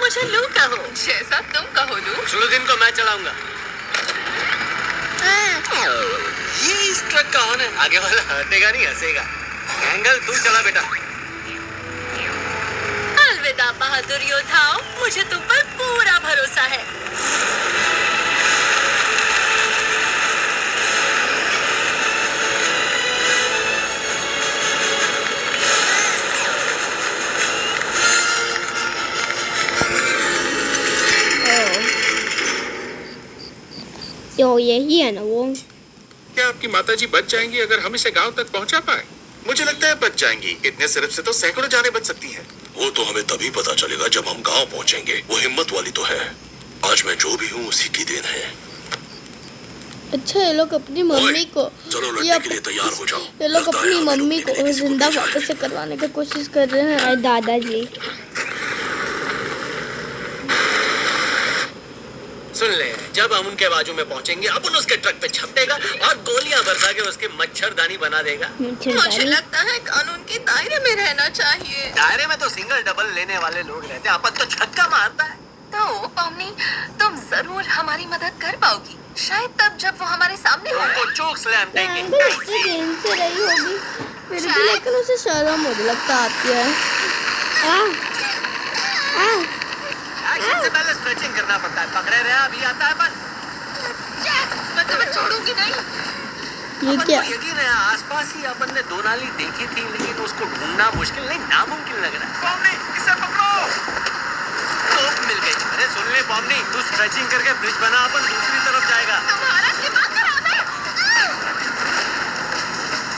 मुझे लू कहो, जैसा तुम कहो लू। सुलुदीन को मैं चलाऊंगा। ये इस ट्रक का ऑनर आगे वाला हटेगा नहीं हंसेगा। एंगल तू चला बेटा। अलविदा बहादुर योद्धाओं, मुझे तुम पर पूरा भरोसा है। तो यही है ना वो। क्या आपकी माताजी बच जाएंगी अगर हम इसे गांव तक पहुंचा पाए? मुझे लगता है बच जाएंगी। इतने सिर्फ से तो सैकड़ों जानें बच सकती हैं। वो तो हमें तभी पता चलेगा जब हम गांव पहुंचेंगे। वो हिम्मत वाली तो है। आज मैं जो भी हूँ उसी की देन है। अच्छा, ये लोग अपनी मम्मी को चलो ये लड़ने के लिए तैयार हो जाओ। ये लोग लगता है अपनी हमें मम्मी लौटने के को लिए किसी जिंदा भेजा है। वापस से करवाने की कोशिश कर रहे हैं। और दादाजी सुन ले, जब हम उनके बाजू में पहुंचेंगे अपन उसके ट्रक पे छपटेगा और गोलियां बरसा के उसकी मच्छरदानी बना देगा। मुझे लगता है कानून के दायरे में रहना चाहिए। दायरे में तो सिंगल डबल लेने वाले लोग रहते हैं, अपन तो छक्का मारता है। तो पम्मी, तुम जरूर हमारी मदद कर पाओगी, शायद तब जब वो हमारे सामने हो। उनको चोक स्लैम देंगे। ट्रायंगल इतने दिन से रही होगी फिर भी, लेकिन उसे शर्म मुझे लगता आती है। एक्शन से पहले स्ट्रेचिंग करना पड़ता है। पकड़े रहे, अभी आता है बस। मैं तुम्हें छोड़ूंगी नहीं। ये अपन क्या? को यकीन है आसपास ही अपन ने दो नाली देखी थी, लेकिन उसको ढूंढना मुश्किल नहीं, नामुमकिन लग रहा है। पॉमनी, इसे पकड़ो। तोप मिल गई। अरे सुन ले पॉमनी, तू स्ट्रेचिंग करके ब्रिज बना, अपन दूसरी तरफ जाएगा। तुम्हारा दिमाग खराब है।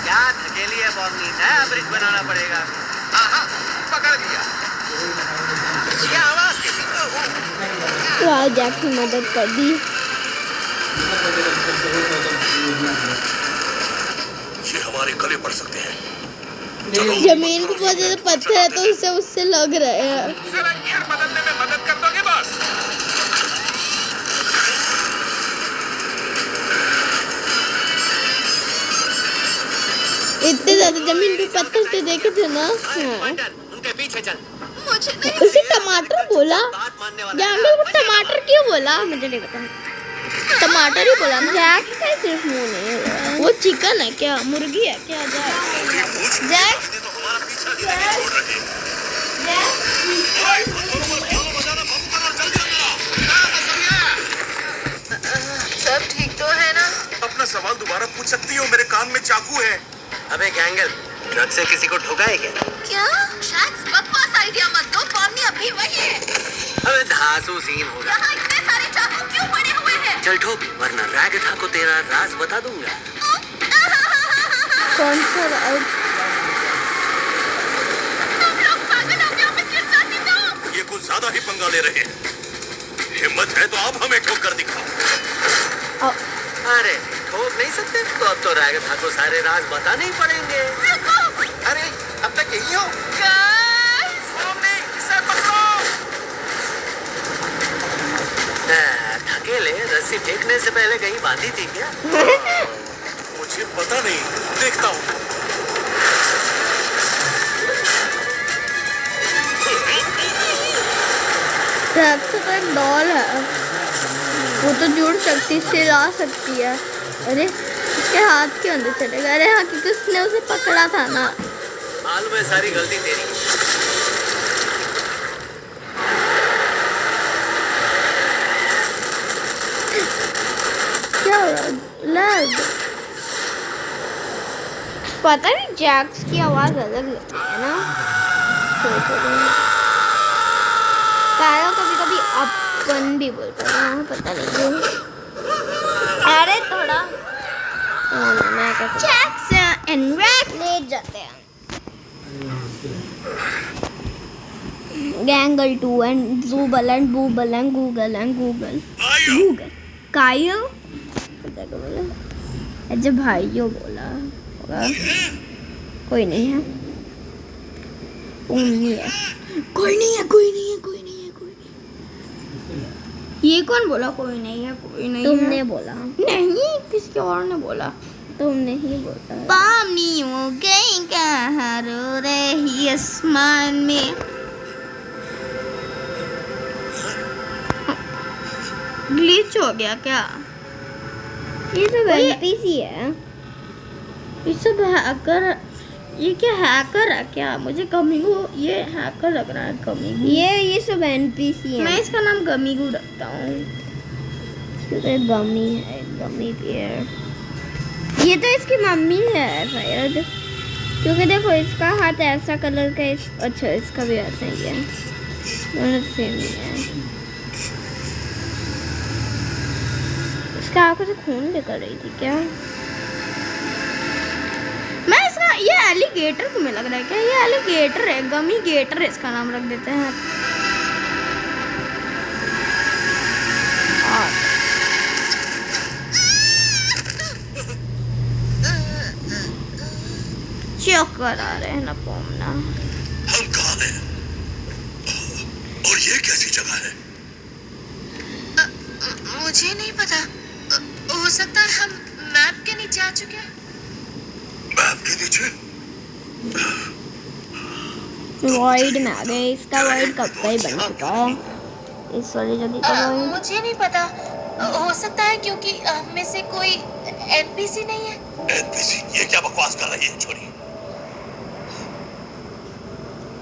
क्या थकेली है पॉमनी, नया ब्रिज बनाना पड़ेगा। हाँ, पकड़ लिया। ये आवाज किसी तो आज जाके मदद कर दी। ये हमारे गले पड़ सकते हैं। जमीन पे बहुत ज्यादा पत्थर है तो उसे उससे लग रहे हैं। जरा गियर बदलने में मदद कर दोगे बस? इतने ज्यादा जमीन पे पत्थर से देखे थे ना। पार्टनर, उनके पीछे चल। मुझे नहीं। उसे टमाटर बोला। बात मानने वाला जंगल को टमाटर क्यों बोला मुझे नहीं पता। टमाटर ही बोला ना। जैक का सिर्फ मुंह नहीं है। वो चिकन है क्या, मुर्गी है क्या? जैक सब ठीक तो है ना? अपना सवाल दोबारा पूछ सकती हो, मेरे कान में चाकू है। अबे गैंगल, ट्रक से किसी को ठोका है क्या? क्या? शैक्स, बकवास आइडिया मत दो। पॉमनी अभी वही है। अबे धांसू सीन होगा। यहाँ इतने सारे चाकू क्यों पड़े हुए हैं? चल ठोक, वरना रैगथा को तेरा राज बता दूंगा। कौन सा राज? तुम लोग पागल हो गए हो, मैं गिर जाती तो। ये कुछ ज्यादा ही पंगा ले रहे हैं। हिम्मत है तो आप हमें ठोक कर दिखाओ। अरे ठोक नहीं सकते तो अब तो रैगथा को सारे राज बताने ही पड़ेंगे। अरे अब तक यही हो। थकेले रस्सी फेंकने से पहले कहीं बांधी थी क्या? मुझे पता नहीं, देखता हूँ। ट्रक तो एक डॉल है, वो तो जुड़ सकती, सिला सकती है। अरे उसके हाथ के अंदर चलेगा। अरे हाँ, क्योंकि उसने उसे पकड़ा था ना। मालूम है सारी गलती तेरी। पता नहीं जैक्स की आवाज अलग लगती है ना। कायो कभी कभी अपन भी बोलता है, पता नहीं क्यों। अरे थोड़ा जैक्स एंड रैक ले जाते हैं। गैंगल 2 एंड ज़ूबल एंड बूबल एंड गूगल एंड गूगल कायो बोला। अच्छा भाइयों बोला होगा, कोई नहीं है, कोई नहीं है, कोई नहीं है, कोई नहीं है, कोई नहीं है, कोई नहीं। ये कौन बोला कोई नहीं है, कोई नहीं? तुमने बोला। नहीं, किसी और ने बोला। तुमने ही बोला। पानी हो गई कहाँ रो रही आसमान में। ग्लिच हो गया क्या? ये सब एनपीसी है। ये सब हैकर, ये क्या हैकर है क्या? मुझे गमीगू, ये हैकर लग रहा है गमीगू। ये सब एनपीसी है। मैं इसका नाम गमीगू रखता हूँ क्योंकि गमी है, गमी बियर। ये तो इसकी मम्मी है शायद, क्योंकि देखो इसका हाथ ऐसा कलर का अच्छा इसका भी ऐसा ही है, दोनों सेम ही है। इसका आंखों से खून निकल रही थी क्या? मैं इसका ये एलिगेटर तुम्हें लग रहा है क्या? ये एलिगेटर है, गमी गेटर इसका नाम रख देते हैं। चक्कर आ रहे हैं ना पोमना। हम कहाँ हैं? और ये कैसी जगह है? मुझे नहीं पता, हो सकता है हम मैप के नीचे आ चुके हैं। मैप के नीचे? वॉइड में आ गए। इसका वॉइड कब का ही बन चुका है, इस वाली जगह का वॉइड। मुझे नहीं पता, हो सकता है क्योंकि हम में से कोई एनपीसी नहीं है। एनपीसी? ये क्या बकवास कर रही है छोरी?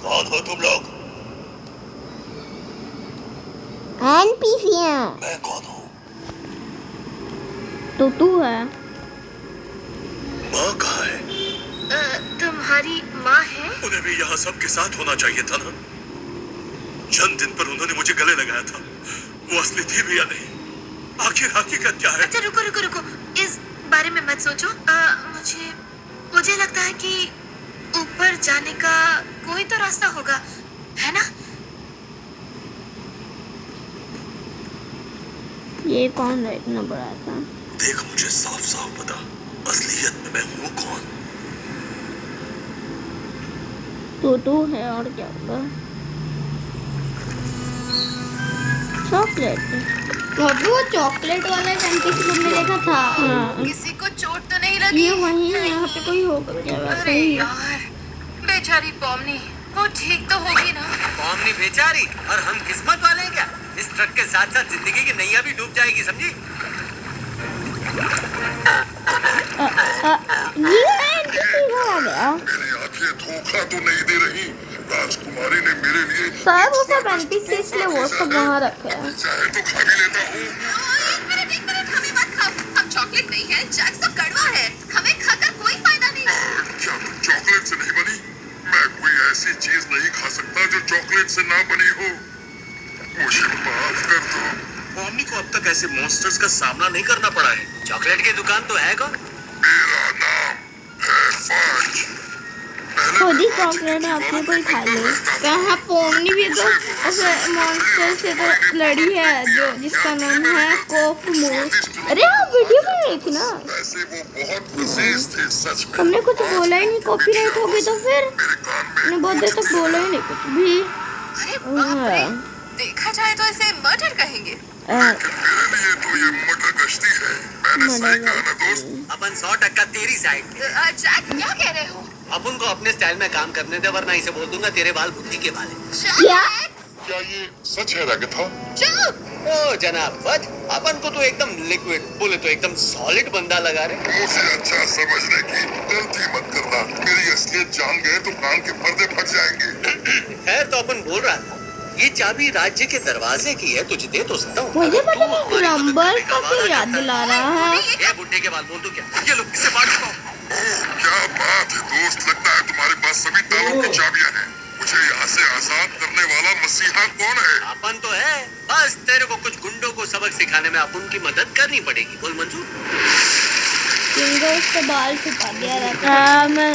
कौन हो तुम लोग? एनपीसी है। मैं कौन हूँ? तो तू है। माँ कहाँ है? तुम्हारी माँ है? उन्हें भी यहाँ सबके साथ होना चाहिए था ना। जन्मदिन पर उन्होंने मुझे गले लगाया था, वो असली थी भी या नहीं? आखिर हकीकत क्या है? अच्छा रुको रुको रुको, इस बारे में मत सोचो। मुझे लगता है कि ऊपर जाने का कोई तो रास्ता होगा, है ना? ये कौन है इतना बड़ा था? देख मुझे साफ साफ बता, असलियत में मैं हूँ कौन? तो है और क्या होगा? चॉकलेट। वो चॉकलेट वाला एनपीसी तुमने देखा था? हाँ। किसी को चोट तो नहीं लगी? ये वही है, यहाँ पे कोई होगा क्या? अरे यार, बेचारी पॉमनी, वो ठीक तो होगी ना? पॉमनी बेचारी और हम किस्मत वाले हैं क्या? इस ट्रक के साथ साथ जिंदगी की नैया भी डूब जाएगी, समझी? ये एनपीसी हो गया। मेरी आंखें धोखा तो नहीं दे रही। राजकुमारी ने मेरे लिए शायद वो सब एनपीसी इसलिए वो सब वहाँ रखे हैं। चाहे तो खा भी लेता हूँ। एक मिनट, हमें मत खाओ। हम चॉकलेट नहीं है, जैक्स तो कड़वा है, हमें खाकर कोई फायदा नहीं। क्या तुम चॉकलेट से नहीं बनी? मैं कोई ऐसी चीज नहीं खा सकता जो चॉकलेट से ना बनी हो। मुझे माफ कर दो। पॉमनी को अब तक ऐसे मॉन्स्टर्स का सामना नहीं करना पड़ा है। चॉकलेट की दुकान तो है कौन? मेरा नाम है फज। खुद ही चॉकलेट आपने कोई खा ली। कहाँ पोमनी भी तो ऐसे मॉन्स्टर से तो लड़ी है जो जिसका नाम है कोफ मूस। अरे हाँ वीडियो में रही थी ना। वैसे वो बहुत लजीज थे सच में। हमने कुछ बोला ही नहीं, कॉपीराइट हो गई तो फिर मेरे कान में हमने बहुत देर तक बोला ही नहीं कुछ भी। अरे बाप रे, देखा जाए तो इसे मर्डर कहेंगे। मेरे लिए तो ये मटर गश्ती है। मैंने सही कहा ना दोस्त? अपन 100% तेरी साइड थे। जैक्स क्या कह रहे हो? अपन को अपने स्टाइल में काम करने दे, वरना इसे बोल दूंगा तेरे बाल बुद्धि के बाल हैं। क्या? क्या ये सच है रागिथा? चुप! ओ जनाब फज, अपन को तो एकदम लिक्विड, बोले तो एकदम सॉलिड बंदा लगा रहे। मुझे अच्छा समझने की गलती मत करना। मेरी असलियत जान गए तो कान के पर्दे फट जाएंगे। खैर तो अपन बोल रहा था, ये चाबी राज्य के दरवाजे की है, तुझे दे तो सकता हूँ। मुझे पता नहीं, ग्रम्बल का फिर याद दिला रहा है। ये बुड्ढे के बाल बोल दूं क्या? ये लो, इसे बांट दो। क्या बात है दोस्त, लगता है तुम्हारे पास सभी तालों की चाबियां हैं। मुझे यहाँ से आजाद करने वाला मसीहा कौन है? अपन तो है, बस तेरे को कुछ गुंडों को सबक सिखाने में अपन की मदद करनी पड़ेगी। बोल मंजूर? किंगो उसका बाल छुपा दिया रहता है।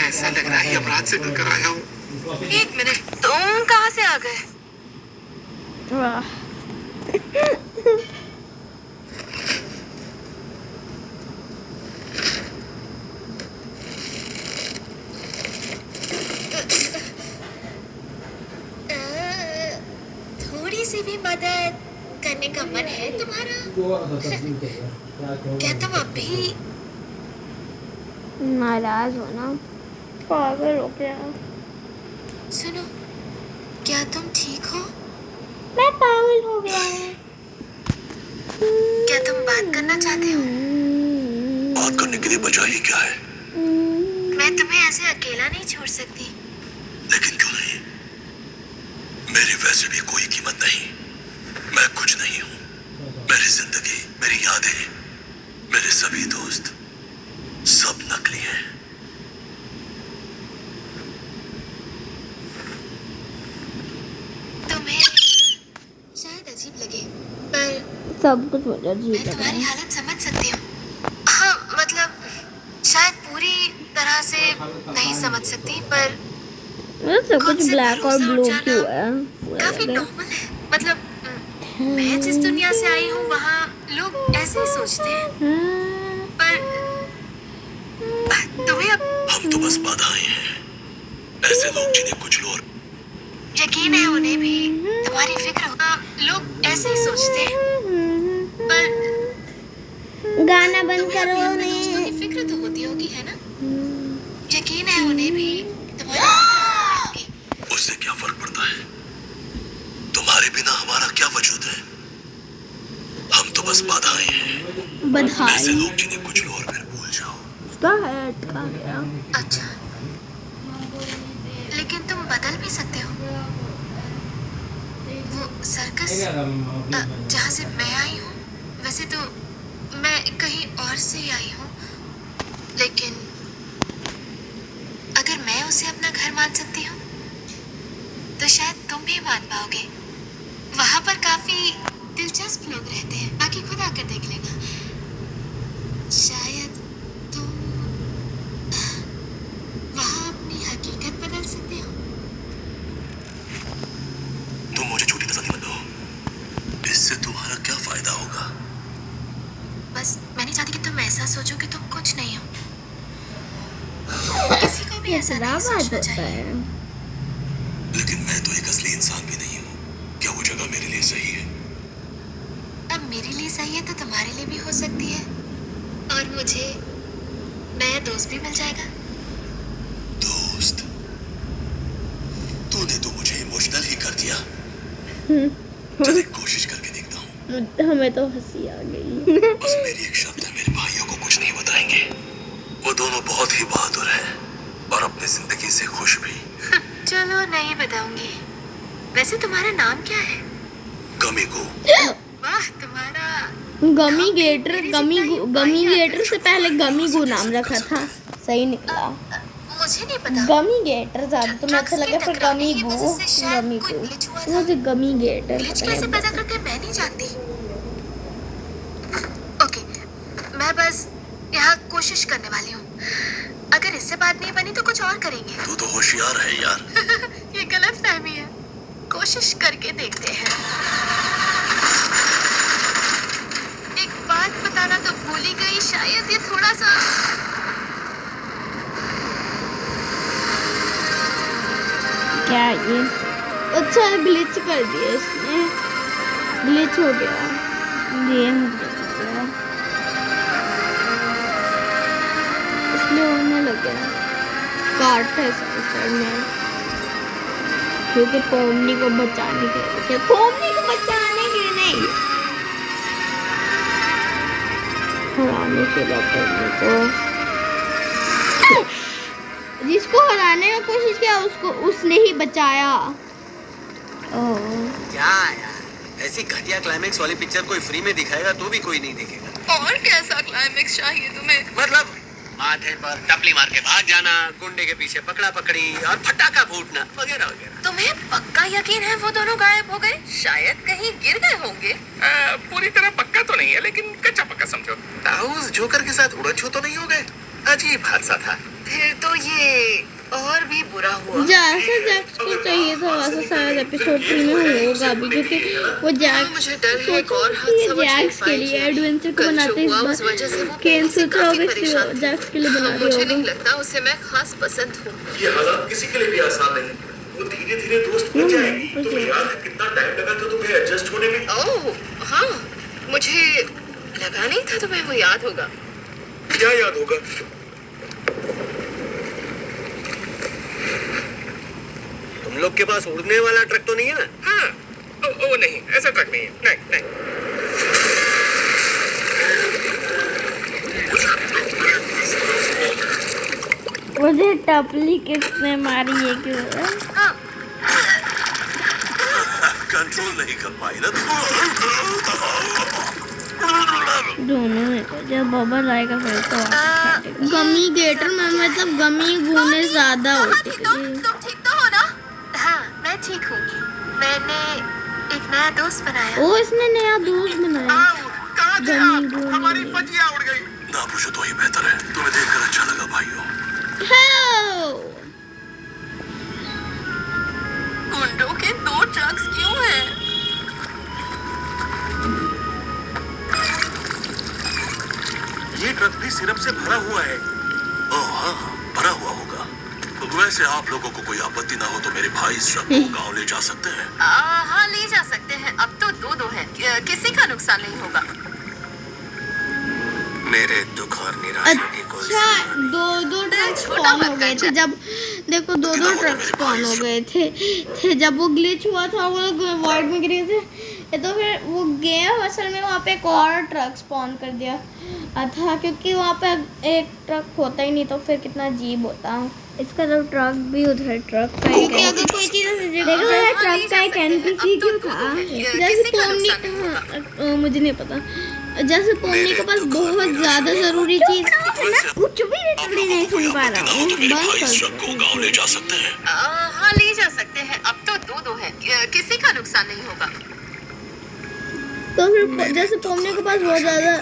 ऐसा लग रहा है अपराध से कर आया हूँ। एक मिनट, तुम कहाँ से आ गए? वाह। थोड़ी सी भी मदद करने का मन है तुम्हारा? क्या तुम अभी नाराज हो ना? पागल हो क्या? सुनो, क्या तुम ठीक हो? मैं पागल हो गया हूँ। क्या तुम बात करना चाहते हो? बात करने के लिए बचा ही क्या है? मैं तुम्हें ऐसे अकेला नहीं छोड़ सकती। लेकिन क्यों नहीं? मेरी वैसे भी कोई कीमत नहीं। मैं कुछ नहीं हूँ। मेरी जिंदगी, मेरी यादें, मेरे सभी दोस्त सब नकली हैं। तुम्हें शायद अजीब लगे, पर सब कुछ मुझे मैं अजीब लग रहा तुम्हारी है। हालत समझ सकती हूँ। हाँ, मतलब शायद पूरी तरह से नहीं समझ सकती, पर मतलब सब खुद कुछ से ब्लैक और भरोसा ब्लू उठ जाना क्यों है? पूरा काफी लगे। नॉर्मल है। मतलब मैं जिस दुनिया से आई हूँ वहाँ लोग ऐसे ही सोचते हैं, पर तुम्हें अब हम तो बस बाधाएं हैं। ऐसे लोग जिन्हें कुछ लोग यकीन है उन्हें भी तुम्हारी फिक्र हो। लोग ऐसे ही सोचते हैं, पर गाना बंद तुम्हें करो अपने अपने दोस्तों ने। की फिक्र तो होती होगी, है ना? यकीन है उन्हें भी तुम्हारी फिक्र होगी। उससे क्या फर्क पड़ता है? तुम्हारे बिना हमारा क्या वजूद है? हम तो बस बाधाएं हैं। ऐसे बधाई। लोग जिन्हें कुछ लो और फिर भूल जाओ। उसका है अटका गया। अच्छा, लेकिन तुम बदल भी सकते हो। वो सर्कस जहाँ से मैं आई हूँ, वैसे तो मैं कहीं और से ही आई हूँ, लेकिन अगर मैं उसे अपना घर मान सकती हूँ तो शायद तुम भी मान पाओगे। वहाँ पर काफी दिलचस्प लोग रहते हैं, बाकी खुद आकर देख लेना। शायद तुम वहाँ अपनी हकीकत बदल सकते हो। तुम मुझे झूठी तसल्ली मत दो। इससे तुम्हारा क्या फायदा होगा? बस मैं नहीं चाहती कि तुम ऐसा सोचो कि तुम कुछ नहीं हो। किसी को भी ऐसा नहीं सोचना चाहिए। लेकिन मैं तो एक असली इंसान भी नहीं हूँ। क्या वो जगह मेरे लिए सही है? अब मेरे लिए सही है तो तुम्हारे लिए भी हो सकती है, और मुझे नया दोस्त भी मिल जाएगा। दोस्त? तूने तो मुझे इमोशनल ही कर दिया। चल एक कोशिश करके देखता हूँ। हमें तो हंसी आ गई। बस मेरी एक शर्त है, मेरे भाइयों को कुछ नहीं बताएंगे। वो दोनों बहुत ही बहादुर हैं और अपनी जिंदगी से खुश भी। चलो नहीं बताऊंगी। वैसे तुम्हारा नाम क्या है? गमीगो। वाह, तुम्हारा गमी गेटर, गमी गेटर से पहले गमी गो नाम रखा था। सही निकला। मुझे नहीं पता। गमी गेटर ज्यादा तुम्हें अच्छा लगा, फिर गमी गो। गमी गो मुझे गमी गेटर ग्लिच कैसे पैदा करते हैं मैं नहीं जानती। ओके, मैं बस यहाँ कोशिश करने वाली हूँ। अगर इससे बात नहीं बनी तो कुछ और करेंगे। तू तो होशियार है यार। ये गलत फहमी है, कोशिश करके देखते हैं। एक बात बताना तो भूल ही गई, शायद ये थोड़ा सा क्या ये? अच्छा ग्लिच कर दिया इसने। ग्लिच हो गया। गेम ग्लिच हो गया। इसलिए होने लग गया। काट है साइड में। क्योंकि पोमनी को बचाने के लिए। पोमनी को बचाने के लिए नहीं। हराने के लिए पोमनी को। जिसको हराने का कोशिश किया उसको उसने ही बचाया। ओह क्या यार, ऐसी घटिया क्लाइमेक्स वाली पिक्चर कोई फ्री में दिखाएगा तो भी कोई नहीं देखेगा। और कैसा क्लाइमेक्स चाहिए तुम्हें? मतलब माथे पर टपली मार के भाग जाना, गुंडे के पीछे पकड़ा पकड़ी और फटाका फूटना वगैरह वगैरह। तुम्हें पक्का यकीन है वो दोनों गायब हो गए? शायद कहीं गिर गए होंगे। पूरी तरह पक्का तो नहीं है, लेकिन कच्चा पक्का समझो। हाउस जोकर के साथ उड़न छू तो नहीं हो गए? अजीब हादसा था। फिर तो ये और भी बुरा हुआ। जैसा जैक्स को चाहिए था वैसा शायद एपिसोड 3 में होगा अभी, क्योंकि वो जैक्स मुझे डर है एक और हाथ समझ जैक्स के लिए एडवेंचर को बनाते इस बार केन सोचा होगा इसलिए जैक्स के लिए बना दिया मुझे नहीं होगा। लगता उसे मैं खास पसंद हूँ। ये हालात किसी के लिए भी आसान नहीं। वो धीरे धीरे दोस्त बन जाएगी। तुम्हें याद है कितना टाइम लगा था तुम्हें एडजस्ट होने में? ओह हाँ, मुझे लगा नहीं था तुम्हें वो याद होगा। क्या याद होगा? तुम लोग के पास उड़ने वाला ट्रक तो नहीं है ना? हाँ, वो नहीं, ऐसा ट्रक नहीं है। नहीं नहीं। मुझे टपली किसने मारी है क्यों? कंट्रोल नहीं कर पाई ना दोनों में तो जब बबल आएगा फिर तो गमी गेटर में मतलब गमी गुने ज्यादा होती है। तुम ठीक तो हो ना? हाँ मैं ठीक हूँ। मैंने एक नया दोस्त बनाया। ओ इसने नया दोस्त बनाया। गमी गुने हमारी फजिया उड़ गई। ना पूछो तो ही बेहतर है। तुम्हें देखकर अच्छा लगा भाइयों। गुंडों के 2 ट्रक्स क्यों हैं? ये ट्रक भी सिरप से भरा हुआ है। ओह हाँ, भरा हुआ होगा। वैसे आप लोगों को कोई आपत्ति ना हो तो मेरे भाई इस ट्रक को गाँव ले जा सकते हैं। हाँ ले जा सकते हैं। अब तो 2-2 हैं। किसी का नुकसान नहीं होगा। मेरे दुख और निराशा की कोई अच्छा 2-2 ट्रक स्पॉन हो गए थे जब देखो 2-2 ट्रक स्पॉन हो गए थे जब वो ग्लिच हुआ था, वो लोग वॉइड में गिरे थे। तो फिर वो गेम असल में वहाँ पे एक और ट्रक स्पॉन कर दिया था, क्योंकि वहाँ पे एक ट्रक होता ही नहीं तो फिर कितना अजीब होता। इसका तो ट्रक भी उधर ट्रक का ही है। अगर कोई चीज़ देखो यार ट्रक का एक एनपीसी क्यों था? जैसे पोमनी मुझे नहीं पता, जैसे पोमनी के पास बहुत ज्यादा जरूरी चीज कुछ भी रिटर्न नहीं सुन पा रहा हूँ। भाई इस ट्रक को गाँव ले जा सकते हैं। हाँ ले जा सकते हैं। अब तो 2-2 हैं। किसी का नुकसान नहीं होगा। तो फिर जैसे पोमनी के पास बहुत ज्यादा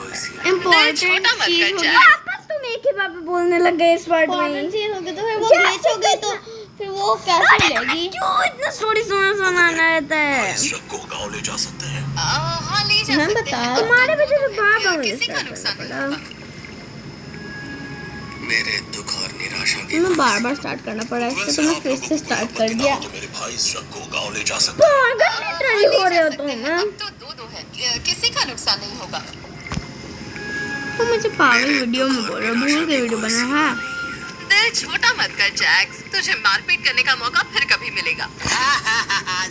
इम्पोर्टेंट चीज होगी, वापस तुम एक ही बार पे बोलने लग गए इस वर्ड में। इम्पोर्टेंट चीज होगी तो फिर वो ग्लिच हो गई तो फिर वो कैसे लेगी? क्यों इतना स्टोरी सुनाना रहता है? इस ट्रक को गाँव ले जा सकते हैं। हाँ ले जा मैं सकते बता हैं। तुम्हारे वजह से बार-बार किसी का नुकसान नहीं होगा। मेरे दुख और निराशा की मैं बार स्टार्ट करना पड़ा, इसलिए तो मैं फिर से स्टार्ट कर दिया। तो मेरे भाई इस ट्रक को गाँव ले जा सकते हैं। पागल लिटरली हो रहे हो तुम। अब तो 2-2 हैं। किसी का नुकसान नहीं होगा। तो मुझे पागल वीडियो में बोल रहा, भूल के वीडियो बना है। दिल छोटा मत कर जैक्स। तुझे मारपीट करने का मौका फिर कभी मिलेगा।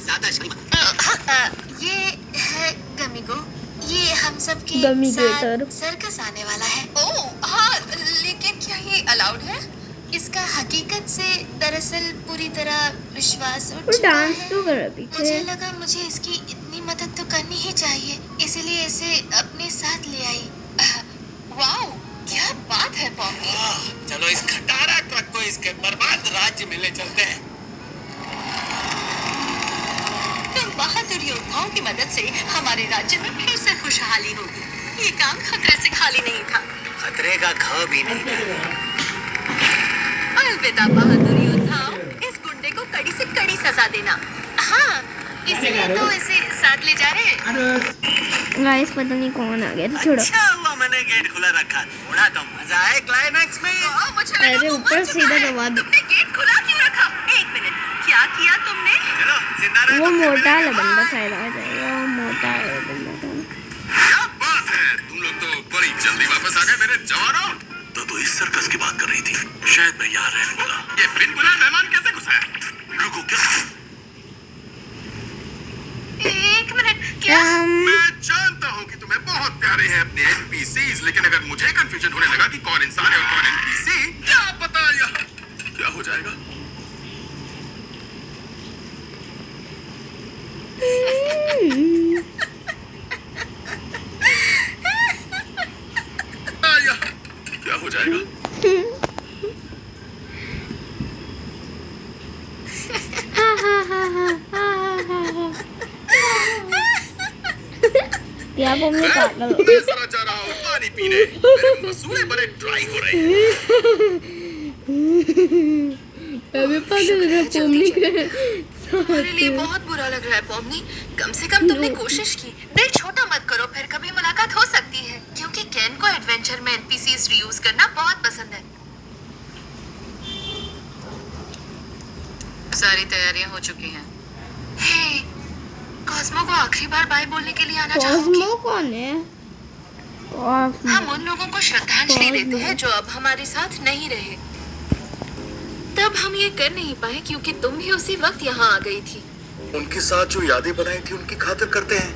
ज्यादा शर्म। ये है गमीगो। ये हम सब के गमीगेटर। साथ सर्कस आने वाला है। ओह हाँ, लेकिन क्या ये अलाउड है? इसका हकीकत से दरअसल पूरी तरह विश्वास उठ वो चुका डांस है। तो कर रहा पीछे। मुझे लगा मुझे इसकी इतनी मदद तो करनी ही चाहिए, इसलिए इसे अपने साथ ले आई। वाओ क्या बात है पॉपी। चलो इस खटारा ट्रक को इसके बर्बाद राज्य में ले चलते हैं। तुम बहादुर योद्धाओं की मदद से हमारे राज्य में फिर से खुशहाली होगी। ये काम खतरे से खाली नहीं था। खतरे का ख भी नहीं था। अलविदा बहादुर योद्धाओं। इस गुंडे को कड़ी से कड़ी सजा देना। हाँ इसलिए तो इसे साथ ले जा रहे हैं। गाइस पता नहीं कौन आ गया था, छोड़ो। अच्छा हुआ मैंने गेट खुला रखा, थोड़ा तो मजा आए क्लाइमैक्स में। मुझे लगा अरे तुम ऊपर मर चुका सीधा है। दबा दो। तुमने गेट खुला क्यों रखा? 1 मिनट, क्या किया तुमने? चलो जिंदा रहे। वो मोटा है बंदा, शायद आ जाएगा। वो मोटा है बंदा तो। क्या बात है, तुम लोग तो बड़ी जल्दी वापस आ गए मेरे जवानों। तो इस सर्कस की बात कर रही थी। शायद मैं यहाँ रहने वाला। ये बिन बुलाए मेहमान कैसे घुसा है? रुको क्या? 1 मिनट, क्या? मैं जानता हूँ कि तुम्हें बहुत प्यारे हैं अपने NPCs, लेकिन अगर मुझे कंफ्यूजन होने लगा कि कौन इंसान है और कौन NPC, क्या पता यहाँ क्या हो जाएगा। गया पोमनी पागल। मैं जरा जा रहा हूँ पानी पीने। मेरे मसूड़े बड़े ड्राई हो रहे हैं। अबे पागल है पोमनी के। मेरे लिए बहुत बुरा लग रहा है पोमनी। कम से कम तुमने कोशिश की। दिल छोटा मत करो, फिर कभी मुलाकात हो सकती है। क्योंकि केन को एडवेंचर में एनपीसीज रीयूज करना बहुत पसंद है। सारी तैयारियां हो चुकी हैं। हे, कॉस्मो को आखिरी बार बाय बोलने के लिए आना चाहोगी? कॉस्मो कौन है? हम उन लोगों को श्रद्धांजलि देते हैं जो अब हमारे साथ नहीं रहे। तब हम ये कर नहीं पाए क्योंकि तुम भी उसी वक्त यहाँ आ गई थी। उनके साथ जो यादें बनाई थी उनकी खातिर करते हैं।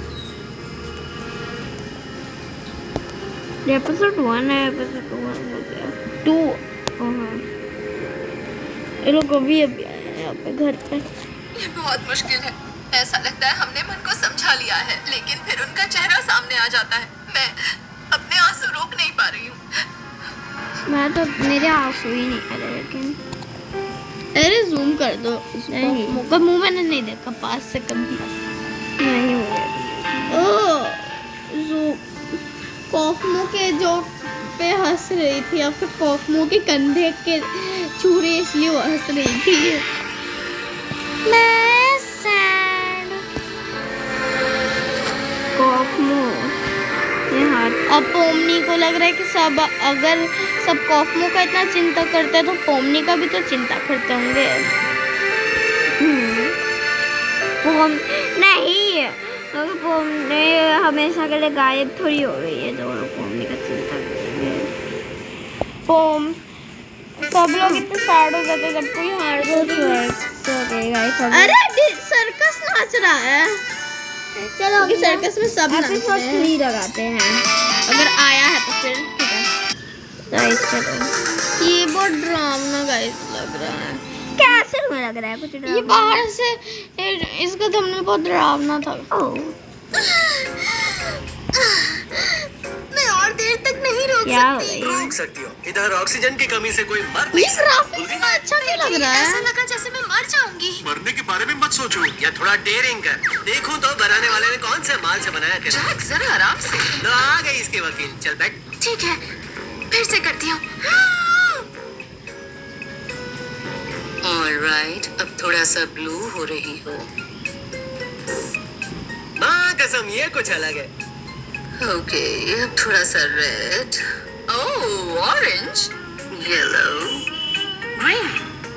एपिसोड 1 है, एपिसोड 1 हो गया 2। ये लोग अभी अभी आए हैं यहाँ पे घर पे। ये बहुत मुश्किल है। ऐसा लगता है हमने मन को समझा लिया है, लेकिन फिर उनका चेहरा सामने आ जाता है। मैं अपने आंसू रोक नहीं पा रही हूँ। मैं तो मेरे आंसू ही नहीं आ रहे लेकिन अरे जूम कर दो। नहीं। कॉस्मो का मुंह मैंने नहीं देखा पास से कभी। नहीं हो रहा। ओ जो कॉस्मो के जो पे हंस रही थी या फिर कॉस्मो के कंधे के चूरे इसलिए वो हंस रही थी। मैं सैड कॉस्मो ये हाथ। अब पोमनी को लग रहा है कि अगर सब कॉस्मो का इतना चिंता करते हैं तो पोमनी का भी तो चिंता करते होंगे। पोम नहीं, पोमनी हमेशा के लिए गायब थोड़ी हो गई है जो पोमनी का चिंता करेंगे। सब लोग इतने सैड हो जाते जब कोई हार जाए। अरे सर्कस नाच रहा है। चलो क्योंकि सर्कस में सब नाचते एपिसोड हैं। 3 लगाते हैं। अगर आया है तो फिर ठीक है। गाइस चलो। ये बहुत ड्रामना गाइस लग रहा है। कैसे तुम्हें लग रहा है कुछ ये ड्रामा? बाहर से इसका थंबनेल बहुत डरावना था। ओह मैं और देर तक नहीं रोक क्या हो सकती। रही है? रोक सकती हो। इधर ऑक्सीजन की कमी से कोई मर ये नहीं सकता। ग्राफिक्स इतना अच्छा क्यों लग रहा ऐसा है? लगा जैसे मैं मर जाऊंगी। मरने के बारे में मत सोचो। या थोड़ा डेयरिंग कर। देखूं तो बनाने वाले ने कौन से माल से बनाया तेरा। जैक जरा आराम से। लो आ गई इसके वकील। चल बैठ। ठीक है, फिर से करती हूँ। ऑलराइट, अब थोड़ा सा ब्लू हो रही हो। माँ कसम ये कुछ अलग है। ओके, अब थोड़ा सा रेड। ओह, ऑरेंज, येलो, ग्रीन।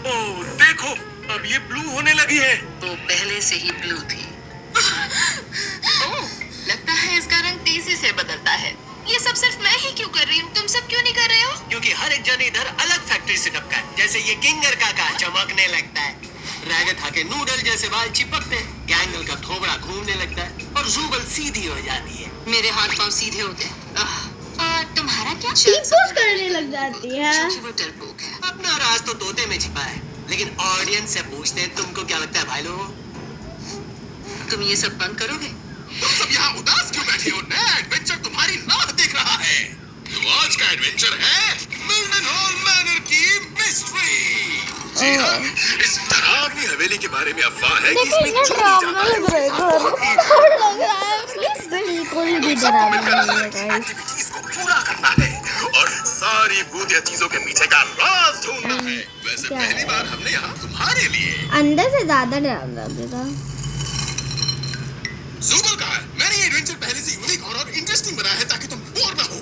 ओह देखो, अब ये ब्लू होने लगी है। वो पहले से ही ब्लू थी। ओह, लगता है इसका रंग तेजी से बदलता है। ये सब सिर्फ मैं ही क्यों कर रही हूँ? तुम सब क्यों नहीं कर रहे हो? क्योंकि हर एक जन इधर अलग फैक्ट्री से टपका है। जैसे ये किंगर का चमकने लगता है, रैगथा के नूडल जैसे बाल चिपकते हैं, गैंगल का थोबड़ा घूमने लगता है और जूबल सीधी हो जाती है। मेरे हाथ पांव सीधे होते हैं। और तुम्हारा क्या? टीपोस करने लग जाती है। क्योंकि वो डरपोक है। अपना राज तो तोते में छिपा है, लेकिन ऑडियंस से पूछते हैं तुमको क्या लगता है भाई लोगों? तुम ये सब बंद करोगे? तुम सब यहाँ उदास क्यों बैठे हो? नया एडवेंचर तुम्हारी राह देख रहा है। तो आज का एडवेंचर है मिल्डनहॉल मैनर की मिस्ट्री। जी हाँ, इस डरावनी हवेली के बारे में अफवाह है कि देखो इसमें इतना चोरी डरावना जाता है। लग रहा है घर। लग रहा है बिल्कुल भी सबको डरावना मिलकर नहीं है गाइस। एक्टिविटीज को पूरा करना है और सारी भूतिया चीजों के पीछे का राज ढूंढना है। वैसे क्या पहली है? बार हमने यहाँ तुम्हारे लिए अंदर से ज्यादा डरावना लगेगा। जूबल कहा है। मैंने ये एडवेंचर पहले से यूनिक और इंटरेस्टिंग बनाया है ताकि तुम बोर ना हो।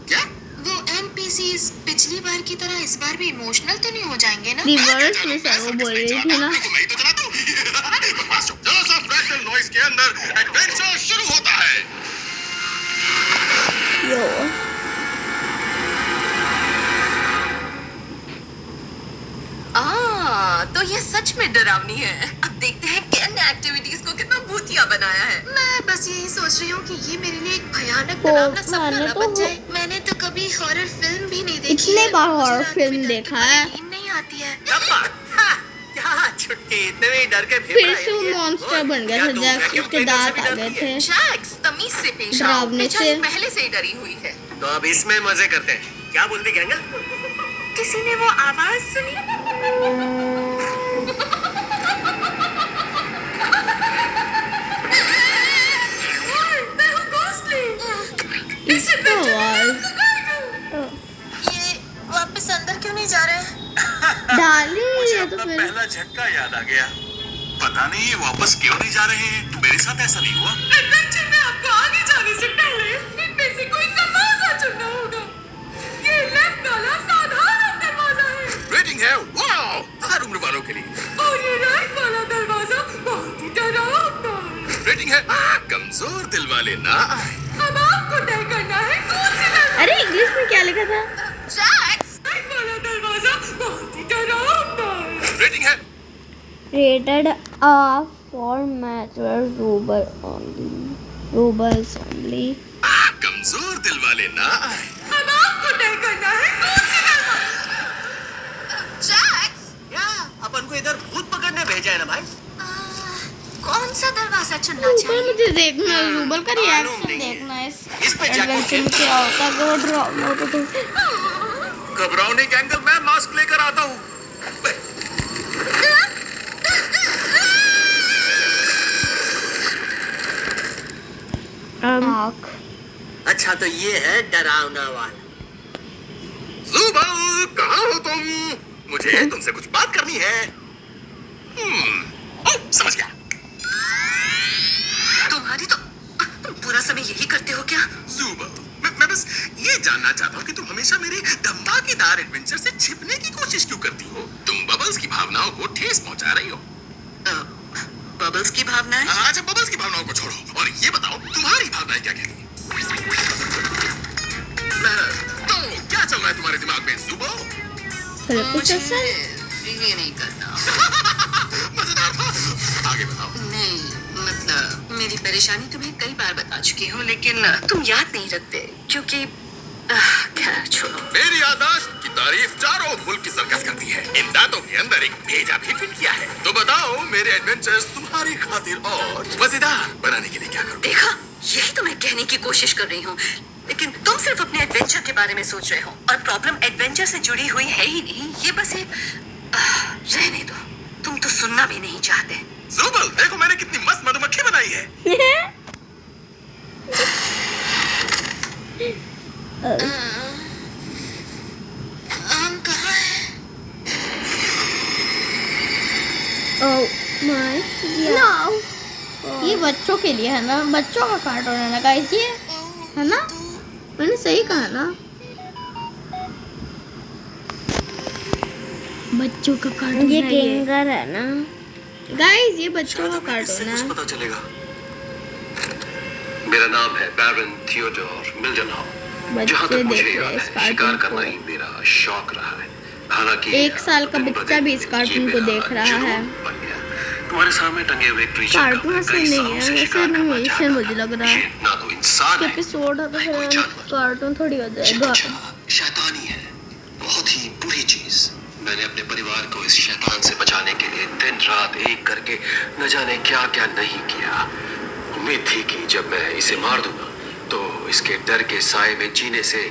क्या? वो NPCs पिछली बार की तरह इस बार भी इमोशनल तो नहीं हो जाएंगे ना? रिवर्स में सर वो बोल रही थी ना। मैं तो चला दूं। बकवास चुप। जरा सा फ्रैक्टल नॉइज के अंदर एडवेंचर शुरू होता है। यो तो ये सच में डरावनी है। अब देखते हैं केन ने एक्टिविटीज को कितना भूतिया बनाया है। मैं बस यही सोच रही हूँ कि ये मेरे लिए एक भयानक डरावना सपना मैंने न तो बन जाए। मैंने तो कभी हॉरर फिल्म भी नहीं देखी इतने है। बार मुझे हॉरर रात फिल्म में डर के देखा मारे है। नींद नहीं आती है। क्या छुटकी इतने में ही डर के फिर से वो मॉन्स्टर बन गया था जैक, उसके दांत आ गए थे जैक्स, तमीज से पेश आओ। डरावने बेचारी से। पहले से ही डरी हुई है। तो अब इसमें मजे करते हैं। क्या बोलती गैंगल? किसी ने वो आवाज सुनी? मैं हूँ Ghostly। इसका आवाज ये वापस अंदर क्यों नहीं जा रहे हैं? डाली मुझे है तो अपना फिर पहला झटका याद आ गया। पता नहीं ये वापस क्यों नहीं जा रहे हैं। मेरे साथ ऐसा नहीं हुआ। एडवेंचर में आपको आगे जाने से पहले इनमें से कोई दरवाजा चुनना होगा। ये लेफ्ट वाला साधारण दरवाजा है रेटिंग है वाओ हर उम्र वालों के लिए। और ये राइट वाला दरवाजा बहुत ही डरावना है। रेटिंग है कमजोर दिल वाले ना आए। अब आपको तय करना है कौन सी दरवाजा। अरे इंग्लिश में क्या लिखा था? जैक्स राइट वाला दरवाजा बहुत ही डरावना है। रेटिंग है Rated R for mature robbers only. कमजोर दिल वाले ना आए। अब आपको तय करना है कौन सी दरवाजा। जैक्स क्या अपन को इधर भूत पकड़ने भेजा है ना भाई? कौन सा दरवाजा चुनना ऊपर चाहिए? मुझे देखना है, रूबल का मालूम रिएक्शन नहीं है। देखना है इस पे जाके एडवेंचर में क्या होता है, अगर वो ड्रामा होता तो। घबराओ नहीं गैंगल, मैं मास्क लेकर आता हूँ। आँख अच्छा तो ये है डरावना वाला। जुबल कहाँ हो तुम? मुझे तुमसे कुछ बात करनी है। समझ गया। तुम्हारी तो तुम पूरा समय यही करते हो क्या? जुबल मैं बस ये जानना चाहता हूँ कि तुम हमेशा मेरे धमाकेदार एडवेंचर से छिपने की कोशिश क्यों करती हो? तुम बबल्स की भावनाओं को ठेस पहुंचा रही हो। बबल्स की भावनाएं? अच्छा बबल्स की भावनाओं को छोड़ो और ये बताओ तुम्हारी भावनाएं क्या कहती हैं? तो क्या चल रहा है तुम्हारे दिमाग में जुबल? फिर ये नहीं करना। मजेदार था। आगे बताओ। नहीं मतलब मेरी परेशानी तुम्हें कई बार बता चुकी हूँ लेकिन तुम याद नहीं रखते क्योंकि खैर छोड़ो। मेरी याददाश्त की तारीफ चारों मुल्क की सर्कस करती है। इन दांतों के अंदर एक भेजा भी फिट किया है। तो बताओ मेरे एडवेंचर्स तुम्हारी खातिर और मजेदार बनाने के लिए क्या करूं? देखा यही तो मैं कहने की कोशिश कर रही हूँ लेकिन तुम सिर्फ अपने एडवेंचर के बारे में सोच रहे हो और प्रॉब्लम एडवेंचर से जुड़ी हुई है ही नहीं। ये बस एक रहने दो, तुम तो सुनना भी नहीं चाहते। जुबल देखो मैंने कितनी मस्त मधुमक्खी बनाई है। आम कहाँ है? Oh my नो ये बच्चों के लिए है ना, बच्चों का कार्टून है ना गाइस, ये है ना, मैंने सही कहा ना, बच्चों का कार्टून ये है ये किंगर है ना। गाइस, ये बच्चों का हमें इससे कार्टून कुछ है। पता चलेगा। मेरा नाम है बैरन थियोडोर मिल्डनहाउ। जहाँ बच्चे तक मुझे देख रहे याद हैं इस है शिकार कार्टून करना को। ही मेरा शौक रहा है। हालांकि 1 साल का दिन ब बच्चा दिन भी इस ये कार्टून को मेरा देख रहा जुनून है। बन गया। तुम्हारे सामने टंगे हुए क्रीचर का कार्टून मैं से कई नहीं सालों है, से वैसे शिकार करना एनिमेशन चाहता मुझे हूं। लग रहा है। ये ना तो इंसान है एपिसोड है तो कोई फिर जानवर। कार्टून थोड़ी हो ये जाएगा। कुछ शैतानी है, बहुत ही बुरी चीज। मैंने अपने परिवार को इस शैतान से बचाने के लिए दिन रात एक करके न जाने क्या क्या नहीं किया। उम्मीद थी कि जब मैं इसे मार दूंगा तो इसके डर के साए में जीने से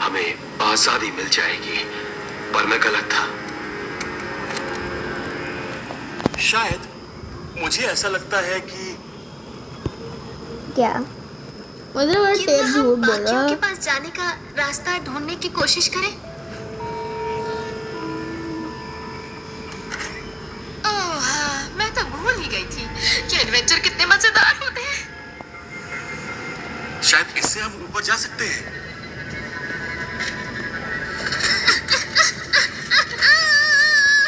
हमें आजादी मिल जाएगी, पर मैं गलत था। शायद मुझे ऐसा लगता है कि क्या मुझे वो क्यों टेप ना झूठ हम बोल रहा बाकियों के है। पास जाने का रास्ता ढूंढने की कोशिश करें? ओह हाँ, मैं तो भूल ही गई थी कि एडवेंचर कितने मजेदार होते हैं। शायद इससे हम ऊपर जा सकते हैं।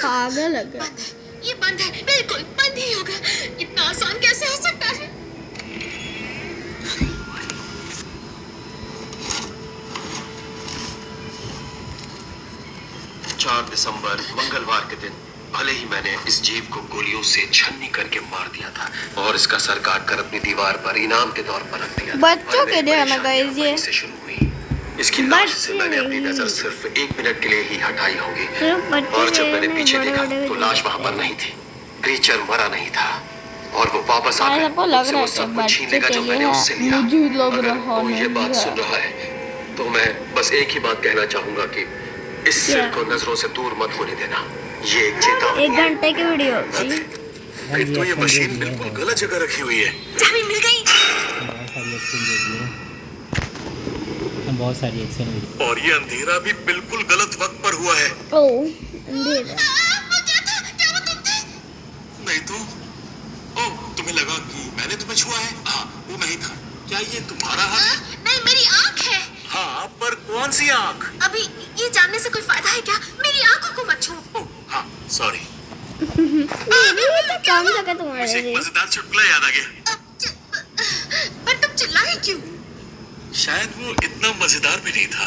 पागल है क्या? बंद है, ये बंद है, बिल्कुल बंद ही होगा। इतना आसान कैसे हो सकता है? 4 दिसंबर मंगलवार के दिन भले ही मैंने इस जीव को गोलियों से छन्नी करके मार दिया था और इसका सर काट कर अपनी दीवार पर इनाम के तौर पर रख दिया था। बच्चों और के मेरी लिए है ना परेशानियां guys ये? वहीं से शुरू हुई। इसकी लाश से बच्चे मैंने अपनी नहीं। नजर सिर्फ 1 मिनट के लिए ही हटाई होगी सिर्फ बच्चे और जब नहीं, मैंने पीछे बड़े देखा बड़े भी तो लाश वहां पर नहीं थी। क्रीचर मरा नहीं था और वो वापस आ हाँ, गया। सबको लग मुझसे रहा वो है सब कि कुछ छीन लेगा बच्चे जो के मैंने लिए उससे है। लिया। मुझे लग अगर रहा वो ये नहीं बात है। सुन रहा है तो मैं बस एक ही बात कहना चाहूंगा कि इस सेल को नजरों से दूर मत होने देना। ये एक चेतावनी 1 घंटे की वीडियो हो गई। एक तो ये मशीन बिल्कुल गलत जगह रखी हुई है। चाबी मिल गई। बहुत सारी एक्शन वीडियो। और ये अंधेरा भी बिल्कुल गलत वक्त पर हुआ है। ओह अंधेरा। नहीं तो ओह, तुम्हें लगा कि मैंने तुम्हें छुआ है? हाँ, वो मैं ही था। क्या ये तुम्हारा हाथ है? नहीं, मेरी आँख है। हाँ, पर कौन सी आँख? अभी ये जानने से कोई फायदा है क्या? मेरी आँखों को मत छू। ओह, हाँ, सॉरी। कौन सा का तुम्हारे मुझे एक लिए? मजेदार चुटकुला याद आ गया। पर तुम चिल्लाए क्यों? शायद वो इतना मजेदार भी नहीं था।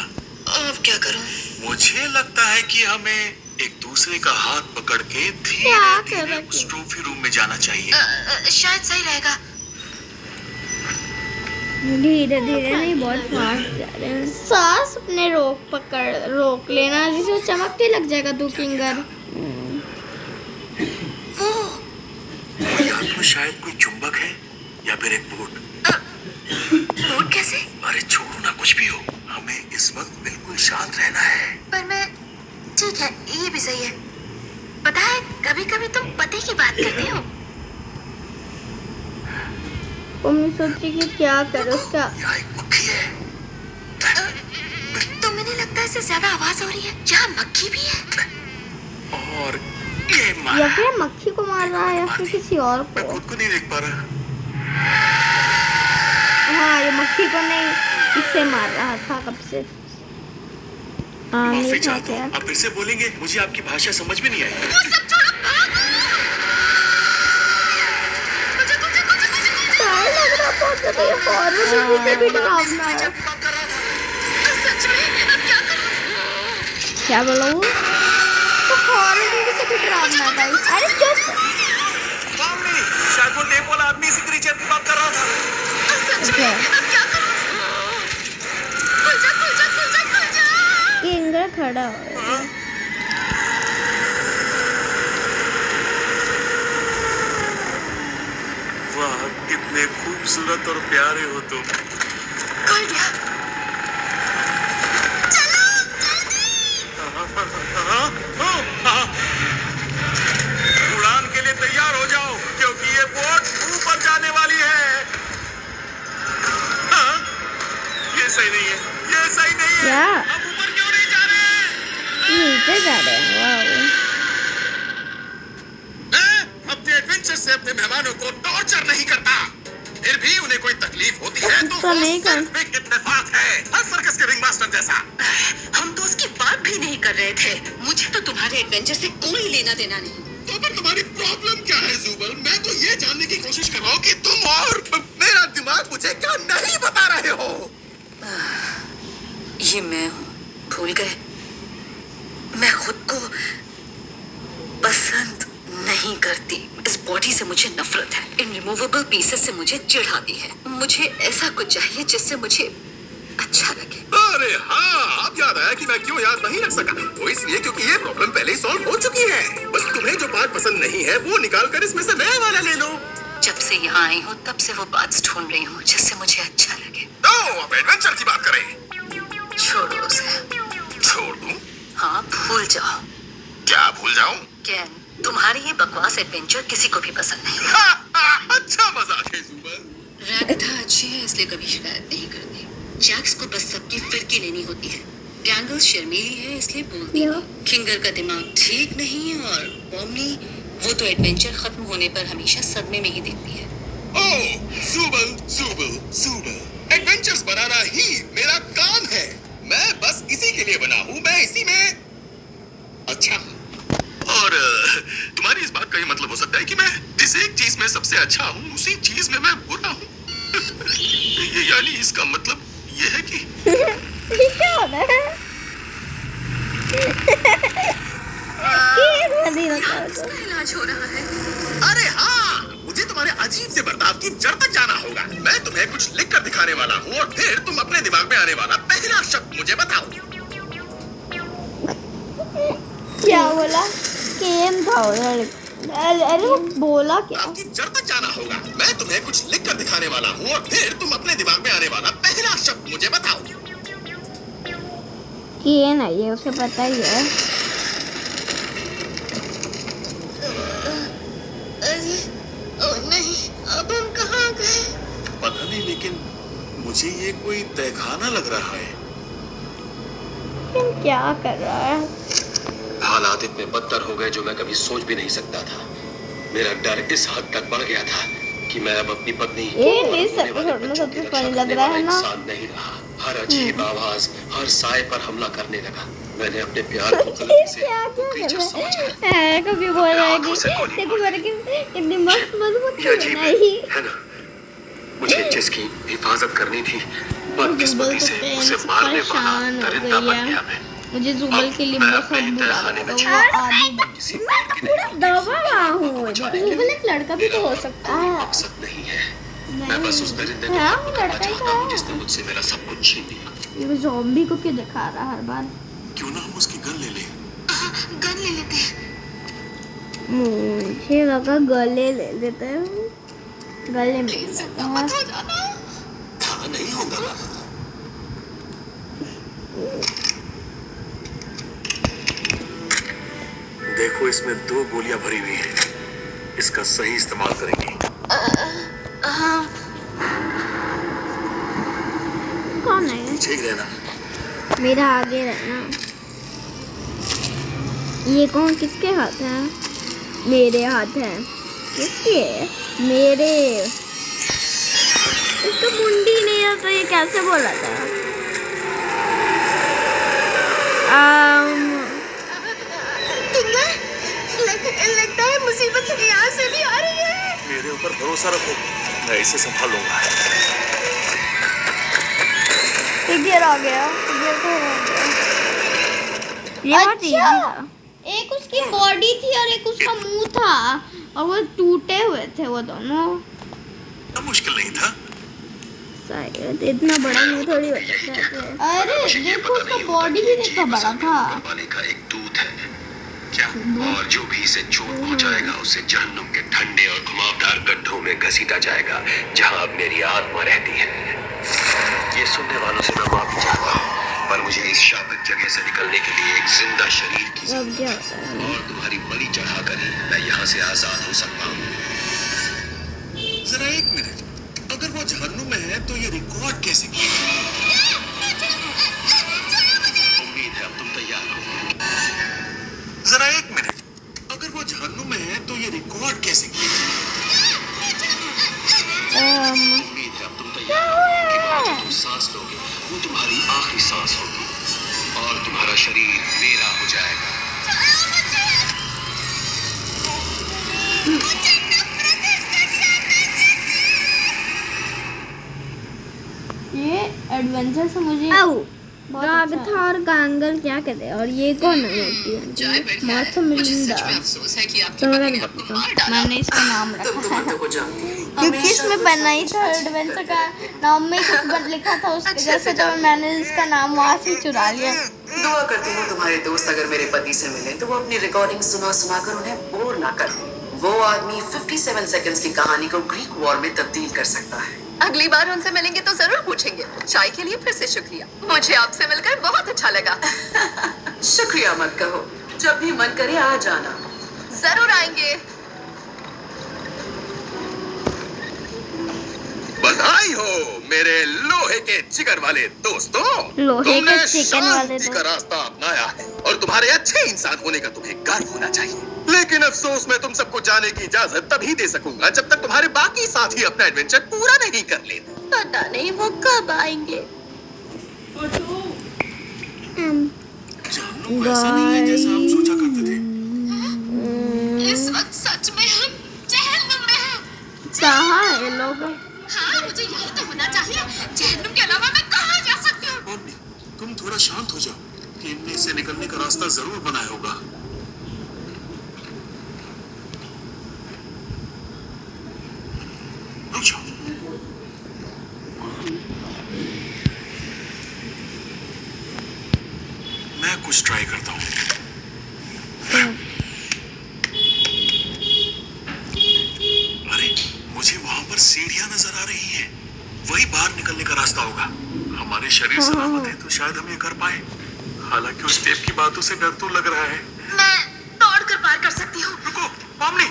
अब क्या करूं? मुझे लगता है कि हमें एक दूसरे का हाथ पकड़ के क्या धीरे कर धीरे रहे उस ट्रॉफी रूम में जाना चाहिए। शायद सही रहेगा। धीरे धीरे नहीं, बहुत फास्ट जा रहे हैं। सांस अपने रोक लेना, जिसे चमकने लग जाएगा तू फिंगर। वो मेरे हाथ में शायद कोई चुंबक है या फिर एक बोर्ड। बोर्ड कैसे? अरे छोड़ो ना, कुछ भी हो, हमें इस वक्त बिल्कुल शांत रहना है। पर मैं ठीक है, ये भी सही है। पता है, कभी कभी तुम पति की बात करते हो। मम्मी सोची कि क्या करे उसका। यहाँ एक मक्खी है। तो मुझे लगता है इससे ज्यादा आवाज हो रही है। यहाँ मक्खी भी है। और ये या मारा। फिर मक्खी को मार रहा है या फिर किसी और मैं को। खुद को नहीं देख पा रहा। हाँ, ये मक्खी को नहीं, इससे मार रहा था कब से। हाँ, माफी नहीं था चाहता क्या? हूँ। आप फिर से बोलेंगे? मुझे आपकी भाषा समझ में नहीं आई। वो सब छोड़ो, भागो। डर लग रहा बहुत ज्यादा, ये हॉरर मूवी से भी डरावना है। सच में, अब क्या करूं? क्या बोला वो? तो हॉरर मूवी से भी डरावना है गाइस। अरे चुप। मामली, शायद वो टेप वाला आदमी इसी क्रीचर की बात कर रहा था। सच में, अब क्या करूं? खुल जा, खुल जा, खुल जा, खुल जा। किंगर खड़ा हो गया। वाह, कितने खूबसूरत और प्यारे हो तुम। खुल गया। चलो, जल्दी। उड़ान के लिए तैयार हो जाओ, क्योंकि ये बोट ऊपर जाने वाली है। हाँ, ये सही नहीं है, ये सही नहीं है। क्या? हम ऊपर क्यों नहीं जा रहे? नीचे जा रहे हैं। वाह, मैं अपने एडवेंचर से अपने मेहमानों को टॉर्चर नहीं करता। फिर भी उन्हें कोई तकलीफ होती है तो ऐसा वो नहीं कर- सिर्फ एक इत्तेफाक है, हर सर्कस के रिंग मास्टर जैसा। हम तो उसकी बात भी नहीं कर रहे थे। मुझे तो तुम्हारे एडवेंचर से कोई लेना देना नहीं। तो फिर तुम्हारी प्रॉब्लम क्या है जुबल? मैं तो ये जानने की कोशिश कर रहा हूँ कि तुम और मेरा दिमाग मुझे क्या नहीं बता रहे हो। ये मैं हूँ, भूल गए? मैं खुद को पसंद नहीं करती। इस बॉडी से मुझे नफरत है। इन रिमूवेबल पीसेस से मुझे चिढ़ आती है। मुझे ऐसा कुछ चाहिए जिससे मुझे अच्छा लगे। अरे हाँ, अब याद आया कि मैं क्यों याद नहीं रख सका। वो इसलिए क्योंकि ये प्रॉब्लम पहले ही सॉल्व हो चुकी है। बस तुम्हें जो पार्ट पसंद नहीं है वो निकाल कर इसमें से नया वाला ले लो। जब से यहाँ आई हूँ तब से वो बात ढूंढ रही हूँ जिससे मुझे अच्छा लगे। तो अब एडवेंचर की बात करें। छोड़ो उसे। छोड़ दूं? हाँ, भूल जाओ। क्या भूल जाऊं? कैन, तुम्हारी ये बकवास एडवेंचर किसी को भी पसंद नहीं। अच्छा मजाक है जुबल। रागथा अच्छी है इसलिए कभी शिकायत नहीं करती। जैक्स को बस सबकी फिरकी लेनी होती है। गैंगल्स शर्मीली है इसलिए बोलती है। किंगर का दिमाग ठीक नहीं है और पॉमनी, वो तो एडवेंचर खत्म होने पर हमेशा सदमे में ही दिखती है। ओह, जुबल, जुबल, जुबल। एडवेंचर्स बनाना ही मेरा काम है। मैं बस इसी के लिए बना हूँ। मैं इसी में अच्छा हूँ। और तुम्हारी इस बात का ये मतलब हो सकता है कि मैं जिस एक चीज में सबसे अच्छा हूँ उसी चीज में मैं बुरा हूँ। यानी इसका मतलब ये है कि ये क्या हो रहा है? इसका इलाज हो रहा है। अरे हाँ, मुझे तुम्हारे अजीब से बर्ताव की जड़ तक जाना होगा। मैं तुम्हें कुछ लिख कर दिखाने वाला हूँ और फिर तुम अपने दिमाग में आने वाला पहला शब्द मुझे बताओ। क्या बोला? केम था उधर। अरे वो बोला क्या? आपकी जड़ तक जाना होगा। मैं तुम्हें कुछ लिख कर दिखाने वाला हूँ और फिर तुम अपने दिमाग में आने वाला पहला शब्द मुझे बताओ। ये ना ये उसे पता ही है। अरे ओ नहीं, अब हम कहाँ गए? पता नहीं, लेकिन मुझे ये कोई तहखाना लग रहा है। लेकिन क्या कर रहा है? हालात इतने बदतर हो गए जो मैं कभी सोच भी नहीं सकता था। मेरा डर इस हद तक बढ़ गया था कि मैं अब अपनी पत्नी ये नहीं सबसे फनी लग रहा है ना। इंसान नहीं रहा। हर अजीब आवाज, हर साए पर हमला करने लगा। मैंने अपने प्यार को गलती से क्या creature कर समझकर रहा है? कभी बोल रहा है कि देखो मेरे कितनी मस्त मजबूत ये अजीब है, नहीं। है ना? मुझे जिसकी हिफाजत करनी थी, बदकिस्मती से उसे मारने वाला दरिंदा बन गया मैं। मुझे जुबल के लिए बहुत बुरा लगा। वो आदमी पूरा दबा रहा हूँ। जुबल एक लड़का भी तो हो सकता है। मकसद नहीं है, मैं बस उस दरिंदे को हाँ, खत्म करना लड़का ही चाहता हूँ था। जिसने मुझसे मेरा सब कुछ छीन लिया। ये ज़ॉम्बी को क्यों दिखा रहा है हर बार? क्यों ना हम उसकी गन ले लें? गन ले लेते हैं। मुझे लगा गले ले लेते हैं। गले में प्लीज जिंदा लगा। मत हो जाना। हाँ, नहीं होगा। देखो, इसमें 2 गोलियां भरी हुई हैं। इसका सही इस्तेमाल करेंगे। हाँ, कौन है? पीछे ही रहना। मेरा आगे रहना। ये कौन किसके हाथ है? मेरे हाथ है। किसके? मेरे। इसको मुंडी नहीं है तो ये कैसे बोला था? लगता है मुसीबत यहाँ से भी आ रही है। मेरे ऊपर भरोसा रखो, मैं इसे संभाल लूंगा। गिर आ गया। गिर तो हो गया। ये बहुत easy था। एक उसकी बॉडी थी और एक उसका मुंह था और वो टूटे हुए थे वो दोनों। मुश्किल नहीं था। शायद इतना बड़ा मुंह थोड़ी होता है। अरे देखो उसका बॉडी भी देखो बड़ा था। वाले का एक दूत है क्या? और जो भी इसे चोट पहुंचाएगा उसे जहन्नुम के ठंडे और घुमावदार गड्ढों में घसीटा जाएगा, जहां अब मेरी आत्मा रहती है। ये सुनने वालों से मैं माफी चाहता हूँ, पर मुझे इस शापित जगह से निकलने के लिए एक जिंदा शरीर की अब क्या होता है? और तुम्हारी बलि चढ़ाकर ही मैं यहाँ से आजाद हो सकता हूँ। जरा एक मिनट, अगर वो जहन्नुम में है तो ये रिकॉर्ड कैसे किया? उम्मीद है अब तुम तैयार हो। जरा एक मिनट, अगर वो जहन्नुम में है तो ये रिकॉर्ड कैसे किया? उम्मीद है अब तुम तैयार हो कि वहाँ जो तुम सांस लोगे वो तुम्हारी आखिरी सांस होगी और तुम्हारा शरीर मेरा हो जाएगा। ये एडवेंचर से मुझे गागथा और गांगल क्या कहते हैं? और ये कौन है? जाए बैठिए। मौसम मुझे सच मिलिंदा। में अफसोस है कि आपके तो पति मैं ने आपको मार डाला। मैंने इसका नाम रखा तुम टमाटो को जानती हो। क्योंकि इसमें पढ़ना ही था एडवेंचर का नाम में कुछ लिखा था उसके जैसे, तो मैंने इसका नाम वहाँ से चुरा लिया। दुआ करती हूँ तुम्हारे दोस्त अगर मेरे पति से मिले तो वो अपनी रिकॉर्डिंग सुना सुना कर उन्हें बोर ना कर। वो आदमी 57 सेकंड्स की कहानी को ग्रीक वॉर में तब्दील कर सकता है। अगली बार उनसे मिलेंगे तो जरूर पूछेंगे। चाय के लिए फिर से शुक्रिया, मुझे आपसे मिलकर बहुत अच्छा लगा। शुक्रिया मत कहो, जब भी मन करे आ जाना। जरूर आएंगे। बधाई हो मेरे लोहे के जिगर वाले दोस्तों। लोहे तुमने के चिकन वाले शांति का रास्ता अपनाया है और तुम्हारे अच्छे इंसान होने का तुम्हें गर्व होना चाहिए। लेकिन अफसोस मैं तुम सबको जाने की इजाजत तभी दे सकूंगा जब तक तुम्हारे बाकी साथी अपना एडवेंचर पूरा नहीं कर लेते। पता नहीं वो कब आएंगे। जहन्नुम वैसा नहीं है जैसा हम सोचा करते थे। इस वक्त सच में हम जहन्नुम में हैं। कहाँ है लोग? हाँ, मुझे यही तो होना चाहिए। जहन्नुम के अलावा मैं कहाँ जा सकती हूँ? और नहीं, तुम थोड़ा शांत हो जाओ। कि इनने इससे निकलने का रास्ता जरूर बनाया होगा। रुक जाओ। मैं कुछ ट्राई करता हूँ। अरे, मुझे वहां पर सीढ़ियां नजर आ रही हैं। वही बाहर निकलने का रास्ता होगा। हमारे शरीर सलामत है तो शायद हम ये कर पाए। हालांकि उस टेप की बातों से डर तो लग रहा है। मैं दौड़ कर पार कर सकती हूँ। रुको पॉमनी।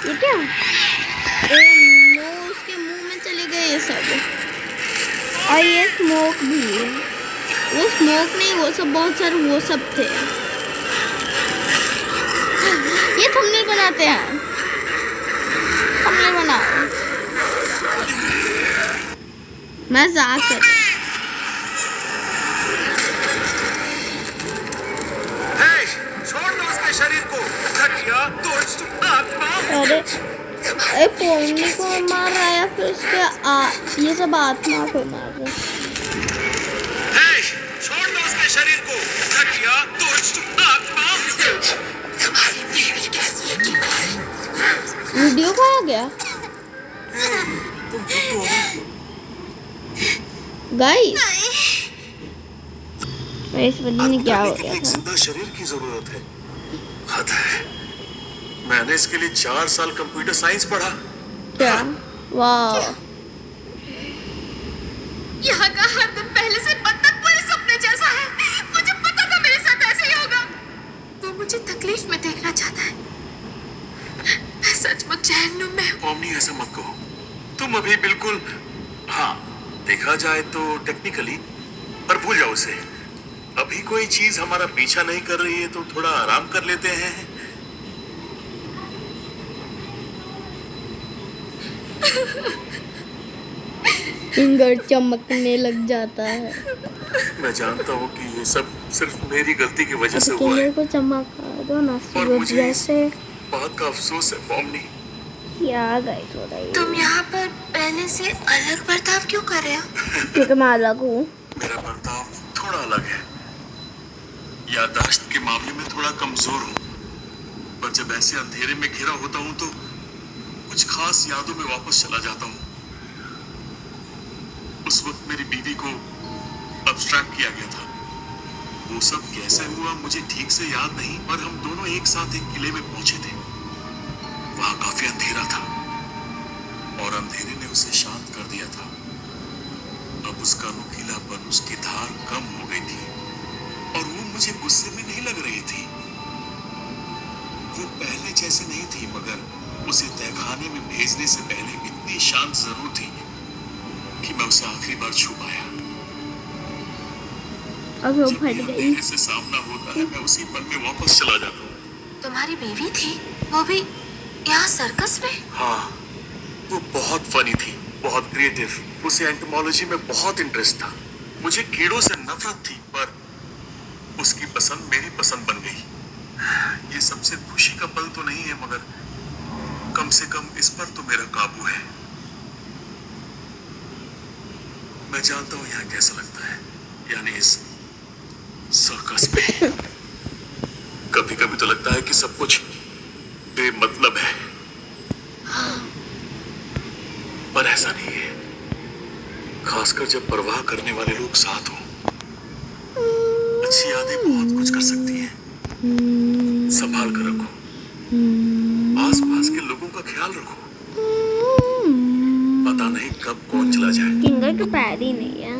ये क्या? ओ नो, उसके मुंह में चले गए ये सब। और ये स्मोक भी है। वो स्मोक नहीं, वो सब बहुत सारे वो सब थे। ये थंबनेल बनाते हैं। थंबनेल बनाओ। मजाक कर। हे, छोड़ दो उसके शरीर को। घटिया दुष्ट आत्मा। अरे पोमनी को मार रहा है, फिर उसके ये सब आत्मा को मार रहा है। हे, छोड़ दो उसके शरीर को। घटिया दुष्ट आत्मा। वीडियो कहाँ गया? गाइस, इस बंदे ने क्या हो गया एक था? जिंदा शरीर की जरूरत है। हद है। मैंने इसके लिए 4 साल कंप्यूटर साइंस पढ़ा। क्या? वाह, यहाँ का हर दिन पहले से बदतक पूरे सपने जैसा है। मुझे पता था मेरे साथ ऐसे ही होगा। वो मुझे तकलीफ में देखना चाहता है। मैं सचमुच जहन्नुम में हूँ। पॉमनी ऐसा मत कहो। तुम अभी बिल्कुल, हाँ देखा जाए तो टेक्निकली, पर भूल जाओ उसे। अभी कोई चीज हमारा पीछा नहीं कर रही है तो थोड़ा आराम कर लेते हैं। फिंगर चमकने लग जाता है। मैं जानता हूँ कि ये सब सिर्फ मेरी गलती की वजह से हुआ है, फिंगर को चमका दो ना, और सूरज मुझे जैसे। बात का अफसोस है पॉमनी। क्या गाइस हो रहा है? तुम यहाँ पर पहले से अलग बर्ताव क्यों कर रहे हो? क्योंकि मैं अलग हूँ। मेरा बर्ताव थोड़ा अलग है। याददाश्त के मामले में थोड़ा कमजोर हूँ, पर जब ऐसे अंधेरे में घिरा होता हूँ तो कुछ खास यादों में वापस चला जाता हूँ। उस वक्त मेरी बीवी को अब्स्ट्रैक्ट किया गया था। वो सब कैसे हुआ मुझे ठीक से याद नहीं, पर हम दोनों एक साथ एक किले में पहुंचे थे। वहां काफी अंधेरा था और अंधेरे ने उसे शांत कर दिया था। अब उसका नुकीलापन, उसकी धार कम हो गई थी और वो मुझे गुस्से में नहीं लग रही थी। वो पहले जैसे नहीं थी, मगर उसे तहखाने में भेजने से पहले इतनी शांत जरूर थी कि मैं उसे आखिरी बार छू पाया। अब वो जब फट भी गई। अंधेरे से सामना होता है, मैं उसी पल में वापस चला जाता हूँ। तुम्हारी बीवी थी, वो भी यहाँ सर्कस में? हाँ, वो बहुत फनी थी, बहुत क्रिएटिव। उसे एंटोमोलॉजी में बहुत इंटरेस्ट था। मुझे कीड़ों से नफरत थी, पर उसकी पसंद मेरी पसंद बन गई। ये सबसे खुशी का पल तो नहीं है, मगर कम से कम इस पर तो मेरा काबू है। मैं जानता हूँ यहाँ कैसा लगता है, यानी इस सर्कस में। कभी कभी तो लगता है कि सब कुछ बेमतलब है, पर ऐसा नहीं है। खासकर जब परवाह करने वाले लोग साथ हों। अच्छी यादें बहुत कुछ कर सकती हैं। संभाल कर रखो, आसपास के लोगों का ख्याल रखो। पता नहीं कब कौन चला जाए। फिंगर के पैर ही नहीं है।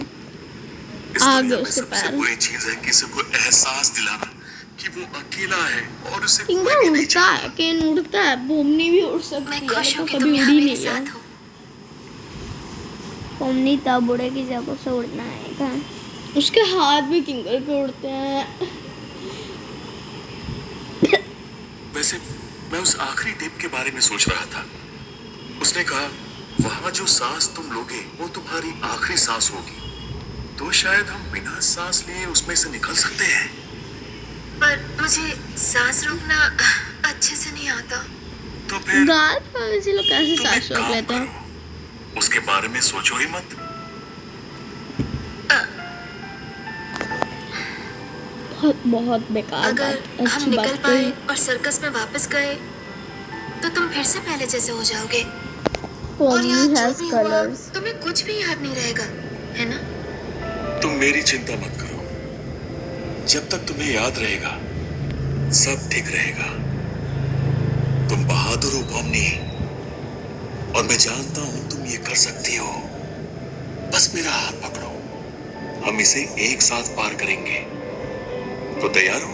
इस आगे दुनिया में उसके सबसे पैर। बुरी चीज है किसी को एहसास दिलाना कि वो अकेला है और उसे कोई फिंगर भी नहीं उड़ता है, केन उड़ता है, पोमनी भी उड़ सकती मैं है, खुश तो हूँ कि कभी तुम यहाँ उड़ी मेरे नहीं है। साथ हो। पोमनी तब उड़ेगी जब उसे उड़ना आएगा। उसके हाथ भी किंगर के उड़ते हैं। वैसे मैं उस आखिरी टेप के बारे में सोच रहा था। उसने कहा वहां जो सांस तुम लोगे वो तुम्हारी आखिरी सांस होगी, तो शायद हम बिना सांस लिए उसमें से निकल सकते हैं। पर मुझे सांस रोकना अच्छे से नहीं आता। तो फिर रात में वैसे लोग कैसे तुम एक सांस रोक काम लेते हैं? करो, उसके बारे में सोचो ही मत। बहुत बहुत बेकार अगर बात, हम अच्छी निकल बात पाए नहीं। और सर्कस में वापस गए तो तुम फिर से पहले जैसे हो जाओगे। और पोमनी यहाँ जो हैज भी हुआ कलर्स। तुम्हें कुछ भी याद नहीं रहेगा, है ना? तुम मेरी चिंता मत करो, जब तक तुम्हें याद रहेगा सब ठीक रहेगा। तुम बहादुर हो पोमनी, और मैं जानता हूं तुम ये कर सकती हो। बस मेरा हाथ पकड़ो। हम इसे एक साथ पार करेंगे। तो तैयार हो?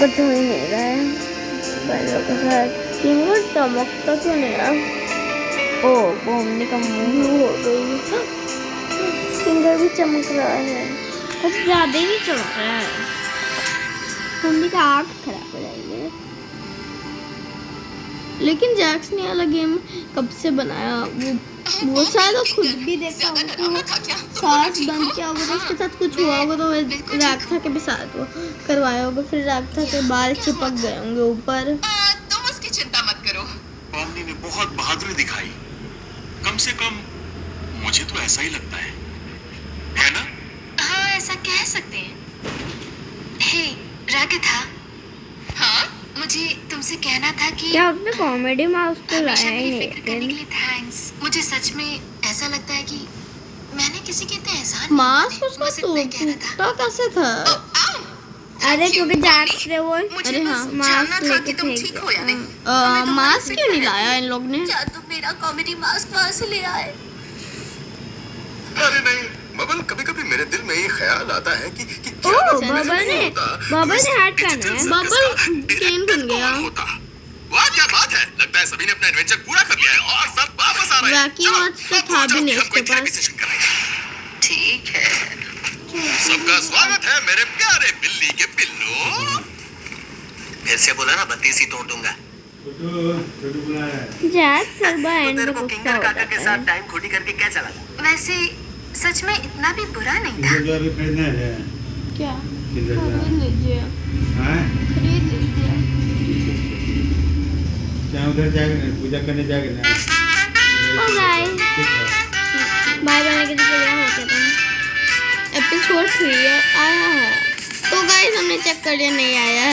कुछ हो ही नहीं रहा है बैलों के साथ। फिंगर चमकता क्यों नहीं है? ओ बोमनी का मुंह हो गई। फिंगर भी चमक रहा है, कुछ ज्यादा ही नहीं चमक रहा है। बोमनी का आँख खराब हो जाएगी। लेकिन जैक्स ने वाला गेम कब से बनाया? वो शायद वो खुद भी देखा होगा, सांस बंद किया होगा तो उसके साथ कुछ हुआ होगा तो राक्था के भी साथ वो करवाया होगा। फिर राक्था के बाल चिपक गए होंगे ऊपर। तुम उसकी चिंता मत करो। पॉमनी ने बहुत बहादुरी दिखाई, कम से कम मुझे तो ऐसा ही लगता है ना? हाँ, ऐसा कह सकते हैं। हे रागिथा, हाँ मुझे तुमसे कहना था कि क्या उसने कॉमेडी माउस को हमेशा लाया ही मेरी नहीं? फिक्र करने के लिए थैंक्स। मुझे सच में ऐसा लगता है कि मैंने किसी के इतने एहसान नहीं मास्क माने। उसका बस इतना ही कहना था। टूटा कैसे था? अरे क्योंकि जैक्स ने वो अरे हाँ मास्क लेके फेंक दिया। मास्क क्यों नहीं लाया इन लोग ने? क्या तुम मेरा कॉमेडी मास्क वहाँ से ले आए? अरे नहीं बबल, कभी कभी मेरे दिल में ये ख्याल आता है कि क्या ओह, बबल बबल ने हैट पहना है। बबल केन बन गया। वाह क्या बात है, लगता है सभी ने अपना एडवेंचर पूरा कर लिया है और सब वापस आ रहे हैं। बाकी वॉच तो था भी नहीं उसके पास। ठीक है। सबका स्वागत है मेरे प्यारे बिल्ली के पिल्लो। फिर से बोला ना 32 ही तोड़ दूंगा। जैक्स हर बार एंड तेरे में को गुस्सा किंगर हो काका के जाता साथ है। टाइम खोटी करके कैसा लगा? वैसे सच में इतना भी बुरा नहीं था। क्या खरीद लीजिए, खरीद लीजिए। उधर जाएगा पूजा करने जाएगा ना। बाय बाय के लिए होते थे। एपिसोड 3 आया है तो गाइस हमने चेक कर लिया, नहीं आया है।